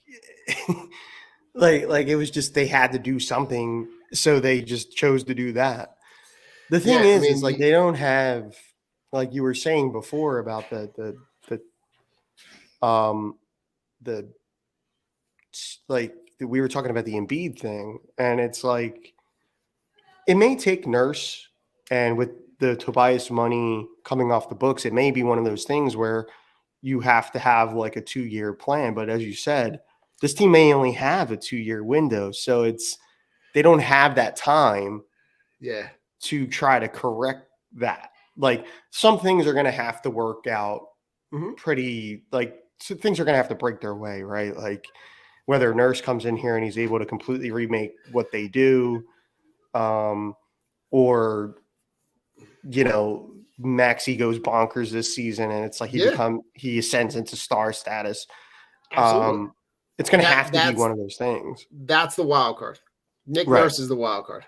like it was just, they had to do something. So they just chose to do that. The thing is like, they don't have, like you were saying before about the like we were talking about the Embiid thing, and it's like, it may take Nurse, and with the Tobias money coming off the books, it may be one of those things where you have to have like a 2-year plan. But as you said, this team may only have a 2-year window. So they don't have that time to try to correct that. Like some things are going to have to work out pretty, like so things are going to have to break their way, right? Like whether Nurse comes in here and he's able to completely remake what they do, or Maxey goes bonkers this season and it's like he ascends into star status. Absolutely. It's going to have to be one of those things. That's the wild card. Nick Nurse is the wild card.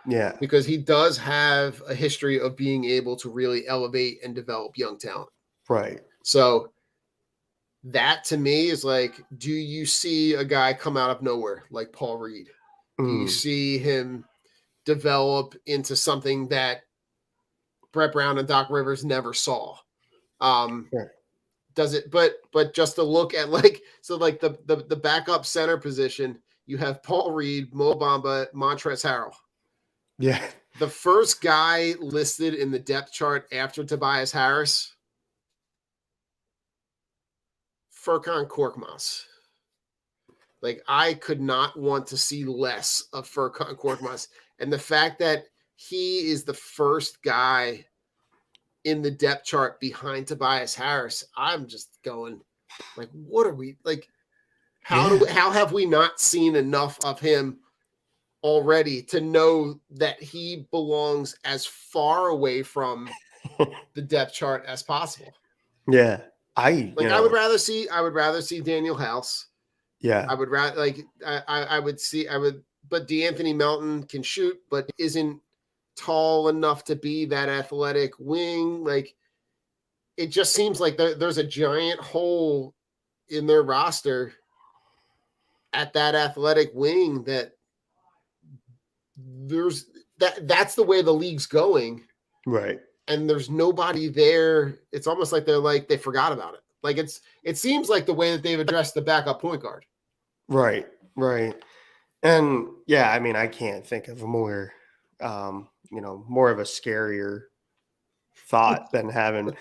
Yeah. Because he does have a history of being able to really elevate and develop young talent. Right. So that to me is like, do you see a guy come out of nowhere like Paul Reed? Do you see him develop into something that Brett Brown and Doc Rivers never saw? Does it, but just to look at the backup center position, you have Paul Reed, Mo Bamba, Montrezl Harrell. Yeah. The first guy listed in the depth chart after Tobias Harris, Furkan Korkmaz. Like, I could not want to see less of Furkan Korkmaz. And the fact that he is the first guy in the depth chart behind Tobias Harris, I'm just going, like, what are we, like, how have we not seen enough of him already to know that he belongs as far away from the depth chart as possible? Yeah. I would rather see Daniel House. Yeah. I would rather I would but DeAnthony Melton can shoot, but isn't tall enough to be that athletic wing. Like, it just seems like there's a giant hole in their roster at that athletic wing that that's the way the league's going. Right. And there's nobody there. It's almost like they forgot about it. Like, it seems like the way that they've addressed the backup point guard. Right. Right. And yeah, I mean, I can't think of a more, more of a scarier thought than having,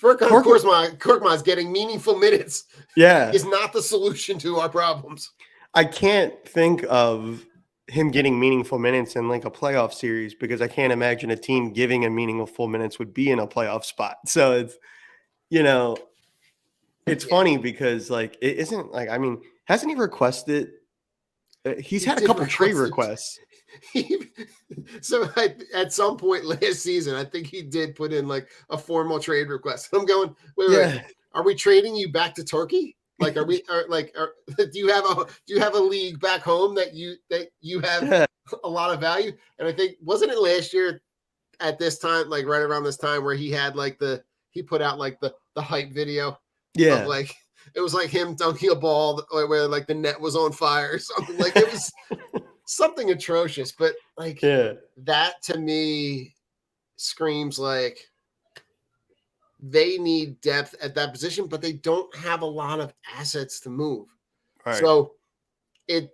Korkmaz getting meaningful minutes yeah, is not the solution to our problems. I can't think of him getting meaningful minutes in like a playoff series because I can't imagine a team giving him meaningful minutes would be in a playoff spot. So it's, it's funny because like, it isn't like, I mean, hasn't he requested? He's had a couple trade requests. So at some point last season, I think he did put in like a formal trade request. I'm going, wait, are we trading you back to Turkey? Like, do you have a league back home that you have a lot of value? And I think, wasn't it last year at this time, like right around this time, where he had like he put out like the hype video? Yeah. Of like, it was like him dunking a ball where like the net was on fire or something. Like, it was something atrocious, but like that to me screams like they need depth at that position, but they don't have a lot of assets to move. Right. So it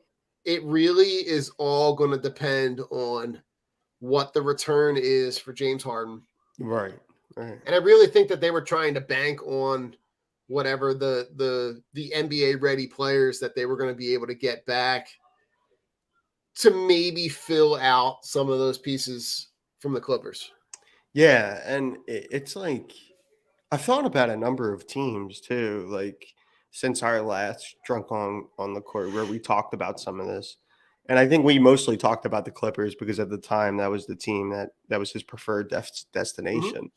really is all going to depend on what the return is for James Harden. Right. Right. And I really think that they were trying to bank on whatever the NBA ready players that they were going to be able to get back to maybe fill out some of those pieces from the Clippers. Yeah. And it's like, I thought about a number of teams too, like since our last Drunk on the Court where we talked about some of this. And I think we mostly talked about the Clippers because at the time that was the team that was his preferred destination. Mm-hmm.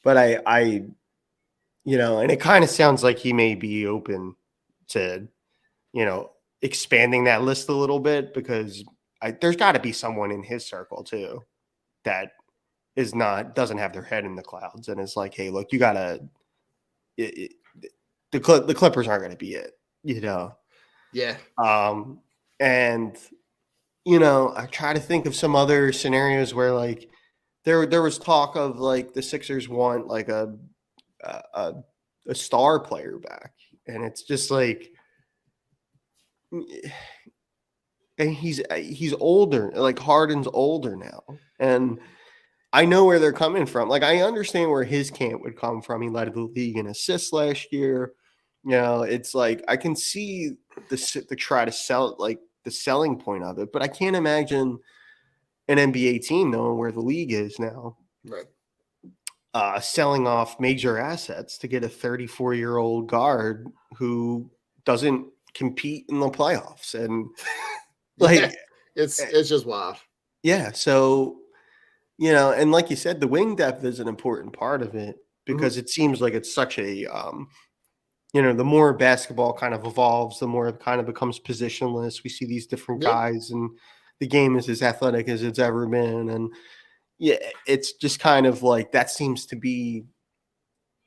But I and it kind of sounds like he may be open to, expanding that list a little bit because there's got to be someone in his circle too that doesn't have their head in the clouds and is like, hey, look, you gotta. The Clippers aren't going to be it, Yeah. And I try to think of some other scenarios where like there was talk of like the Sixers want like a star player back, and it's just like, and he's older, like Harden's older now, and I know where they're coming from. Like, I understand where his camp would come from. He led the league in assists last year. It's like I can see the try to sell like the selling point of it, but I can't imagine an NBA team knowing where the league is now. Right. Selling off major assets to get a 34-year-old guard who doesn't compete in the playoffs. And like, it's just wild. Yeah. So, and like you said, the wing depth is an important part of it because it seems like it's such a, the more basketball kind of evolves, the more it kind of becomes positionless. We see these different guys and the game is as athletic as it's ever been. And yeah, it's just kind of like that seems to be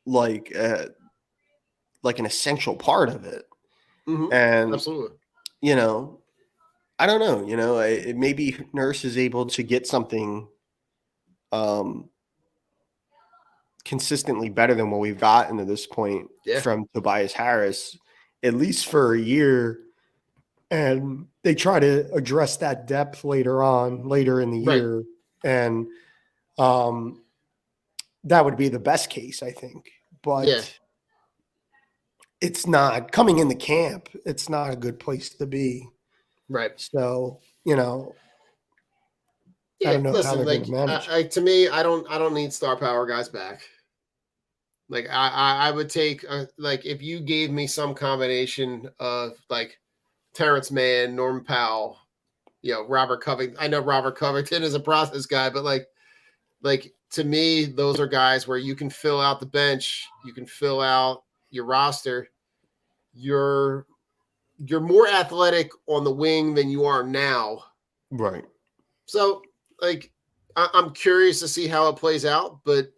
like an essential part of it. Mm-hmm. And absolutely, I don't know, maybe Nurse is able to get something consistently better than what we've gotten to this point from Tobias Harris, at least for a year. And they try to address that depth later in the year. And that would be the best case, I think. But it's not coming in the camp. It's not a good place to be. Right. So, I don't know how they're going to manage. To me, I don't need star power guys back. Like I would take like if you gave me some combination of like Terrence Mann, Norman Powell, Robert Covington. I know Robert Covington is a process guy, but like to me, those are guys where you can fill out the bench, you can fill out your roster. you're more athletic on the wing than you are now. Right. So, like, I'm curious to see how it plays out, but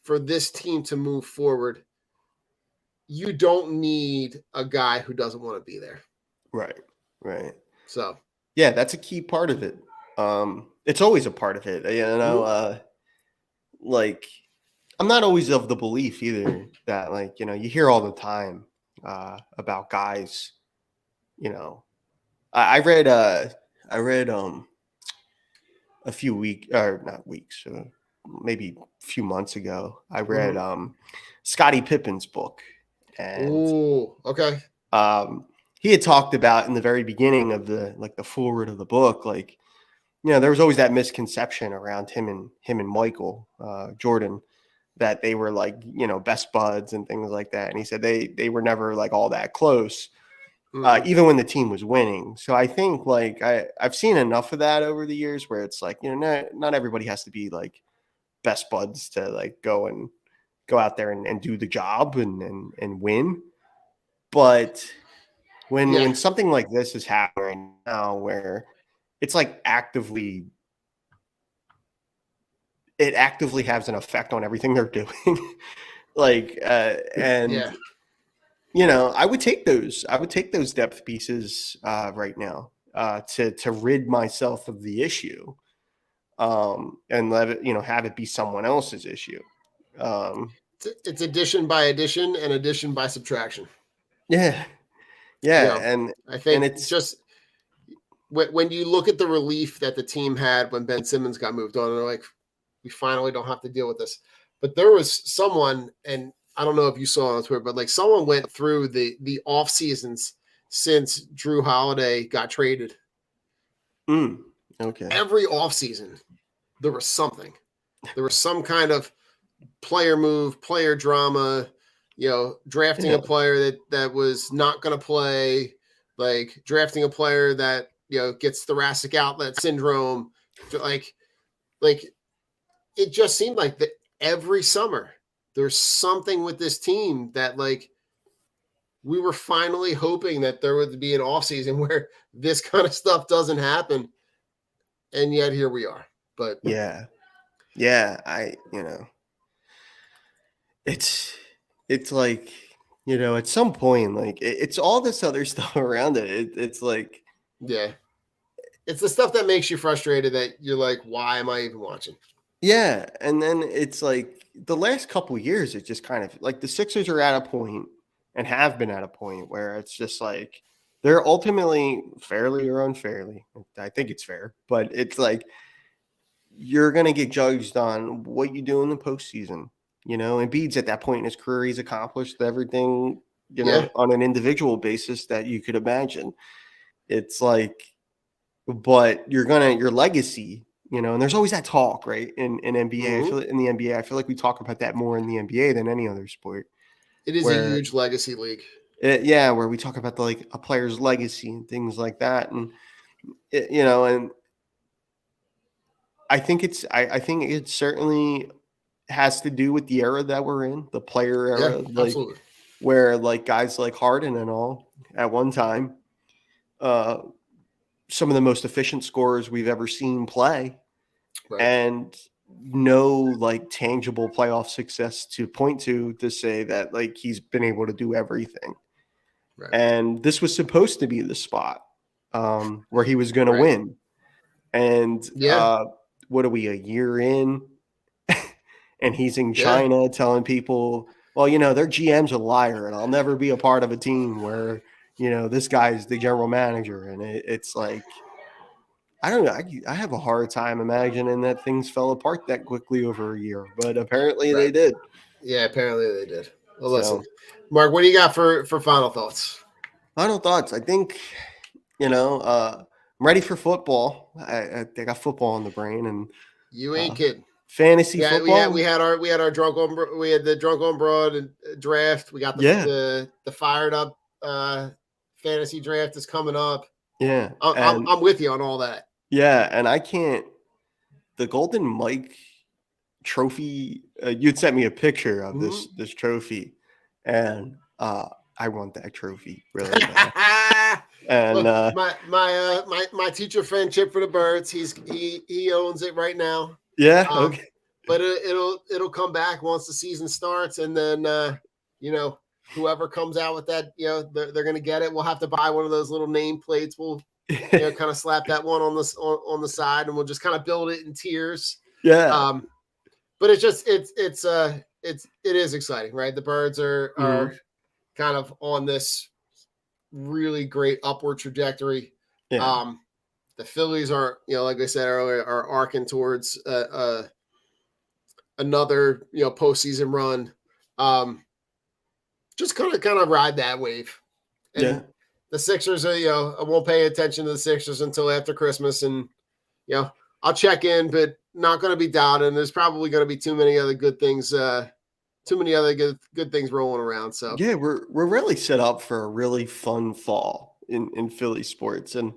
for this team to move forward, you don't need a guy who doesn't want to be there. Right. Right. So, Yeah, that's a key part of it. It's always a part of it. You know, like I'm not always of the belief either that, like, you know, you hear all the time about guys, you know. I read a few weeks, or not weeks, maybe a few months ago, I read Scottie Pippen's book. And okay. He had talked about in the very beginning of the forward of the book, like, you know, there was always that misconception around him and Michael Jordan, that they were, like, you know, best buds and things like that. And he said they were never, like, all that close. Even when the team was winning. So I think, like, I've seen enough of that over the years where it's like, you know, not everybody has to be, like, best buds to, like, go out there and do the job and win. But when something like this is happening now, where it's like it actively has an effect on everything they're doing, like, you know, I would take those depth pieces right now to rid myself of the issue, and let it, you know, have it be someone else's issue. It's addition by addition and addition by subtraction. Yeah. You know, and I think and it's just when you look at the relief that the team had when Ben Simmons got moved on, and they're like, we finally don't have to deal with this. But there was someone, and I don't know if you saw on Twitter, but, like, someone went through the off seasons since Drew Holiday got traded. Okay. Every off season, there was something. There was some kind of player move, player drama, you know, drafting a player that was not going to play, like drafting a player that, you know, gets thoracic outlet syndrome. Like it just seemed like that every summer there's something with this team that, like, we were finally hoping that there would be an offseason where this kind of stuff doesn't happen. And yet here we are. But yeah, you know, it's like, you know, at some point, like, it's all this other stuff around it. It's like, yeah, it's the stuff that makes you frustrated that you're like, why am I even watching? yeah. And then it's like the last couple of years, it's just kind of like the Sixers are at a point, and have been at a point, where it's just like they're ultimately, fairly or unfairly, I think it's fair, but it's like you're going to get judged on what you do in the postseason. You know, Embiid's at that point in his career, he's accomplished everything, you know, on an individual basis that you could imagine. It's like, but your legacy, you know, and there's always that talk, right? In NBA, I feel in the NBA, I feel like we talk about that more in the NBA than any other sport. It is a huge legacy league. Where we talk about like a player's legacy and things like that, and you know, and I think I think it certainly has to do with the era that we're in, the player era, like, absolutely. Where, like, guys like Harden and all at one time, some of the most efficient scorers we've ever seen play, and no, like, tangible playoff success to point to say that, like, he's been able to do everything. And this was supposed to be the spot where he was going to win. And what are we, a year in? And he's in China telling people, well, you know, their GM's a liar, and I'll never be a part of a team where, you know, this guy's the general manager. And it's like, I don't know. I have a hard time imagining that things fell apart that quickly over a year, but apparently they did. Yeah, apparently they did. Well, listen, Mark, what do you got for final thoughts? Final thoughts. I think, you know, I'm ready for football. I got football on the brain, and you ain't kidding. Fantasy football. We had our drunk on broad draft. We got the fired up fantasy draft is coming up. Yeah, I'm with you on all that. Yeah, and I can't. The Golden Mike trophy. You'd sent me a picture of this trophy, and I want that trophy really bad. And Look, my teacher friend Chip for the Birds, he owns it right now. yeah, okay. But it'll come back once the season starts, and then whoever comes out with that, they're gonna get it. We'll have to buy one of those little name plates. We'll kind of slap that one on the side, and we'll just kind of build it in tiers. Yeah. But it's just it is exciting, right? The Birds are kind of on this really great upward trajectory. Yeah. The Phillies are, like I said earlier, are arcing towards another postseason run. Just kind of ride that wave. And the Sixers are, I won't pay attention to the Sixers until after Christmas, and I'll check in, but not going to be doubted. And there's probably going to be too many other good things rolling around. So yeah, we're really set up for a really fun fall in Philly sports. And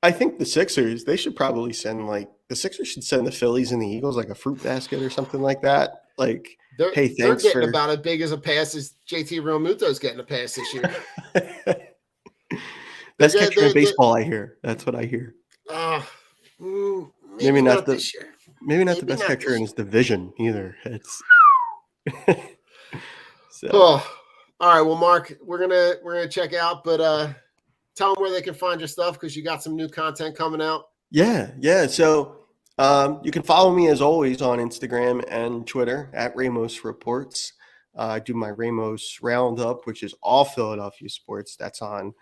I think the Sixers, they should probably send the Sixers should send the Phillies and the Eagles like a fruit basket or something like that. Like, hey, thanks they're getting about as big as a pass as JT Realmuto's getting a pass this year. Best catcher in baseball, I hear. That's what I hear. Maybe not this year. Maybe not the best catcher in his division either. It's so. All right. Well, Mark, we're gonna check out, but tell them where they can find your stuff, because you got some new content coming out. Yeah. So you can follow me as always on Instagram and Twitter at Ramos Reports. I do my Ramos Roundup, which is all Philadelphia sports. That's on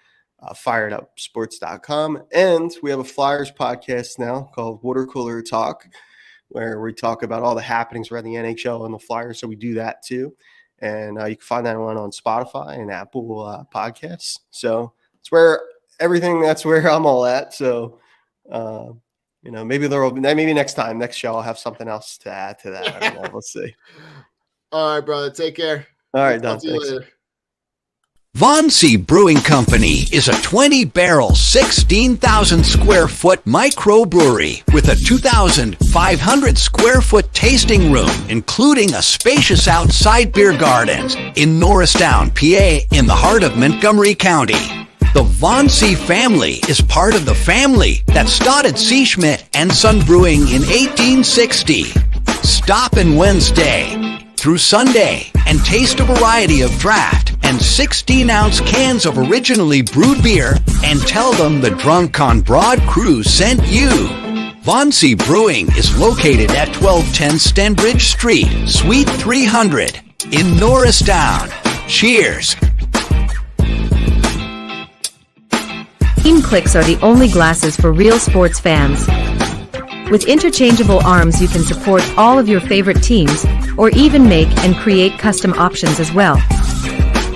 firedupsports.com. And we have a Flyers podcast now called Water Cooler Talk, where we talk about all the happenings around the NHL and the Flyers. So we do that too. And you can find that one on Spotify and Apple Podcasts. So it's that's where I'm all at. So, maybe next show I'll have something else to add to that. I don't know. We'll see. All right, brother. Take care. All right, Don. Talk to you Thanks. later. Vonsey Brewing Company is a 20-barrel, 16,000 square foot microbrewery with a 2,500 square foot tasting room, including a spacious outside beer gardens in Norristown, PA, in the heart of Montgomery County. The Vonsey family is part of the family that started C. Schmidt and Son Brewing in 1860. Stop in Wednesday through Sunday and taste a variety of draft and 16-ounce cans of originally brewed beer and tell them the Drunk on Broad crew sent you. Vonsey Brewing is located at 1210 Stenbridge Street, Suite 300 in Norristown. Cheers. Team Clicks are the only glasses for real sports fans. With interchangeable arms, you can support all of your favorite teams, or even make and create custom options as well.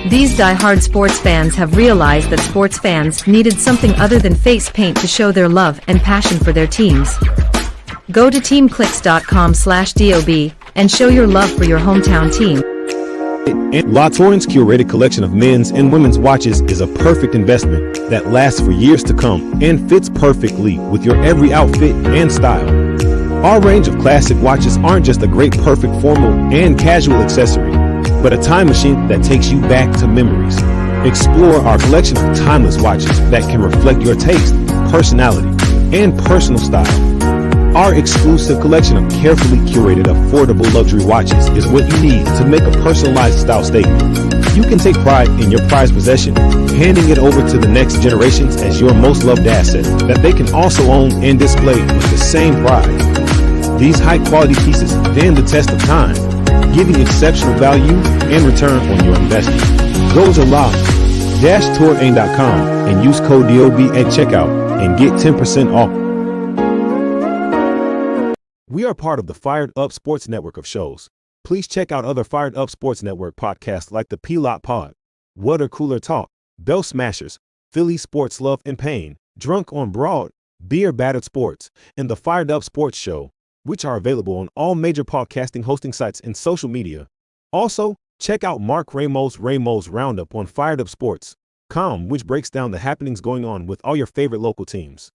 These die-hard sports fans have realized that sports fans needed something other than face paint to show their love and passion for their teams. Go to teamclicks.com/DOB and show your love for your hometown team. La Torrance curated collection of men's and women's watches is a perfect investment that lasts for years to come and fits perfectly with your every outfit and style. Our range of classic watches aren't just a great perfect formal and casual accessory, but a time machine that takes you back to memories. Explore our collection of timeless watches that can reflect your taste, personality, and personal style. Our exclusive collection of carefully curated, affordable luxury watches is what you need to make a personalized style statement. You can take pride in your prized possession, handing it over to the next generations as your most loved asset that they can also own and display with the same pride. These high-quality pieces stand the test of time, giving exceptional value and return on your investment. Go to la-touraine.com and use code DOB at checkout and get 10% off. We are part of the Fired Up Sports Network of shows. Please check out other Fired Up Sports Network podcasts like the P-Lot Pod, Water Cooler Talk, Bell Smashers, Philly Sports Love and Pain, Drunk on Broad, Beer Battered Sports, and the Fired Up Sports Show, which are available on all major podcasting hosting sites and social media. Also, check out Mark Ramos' Roundup on firedupsports.com, which breaks down the happenings going on with all your favorite local teams.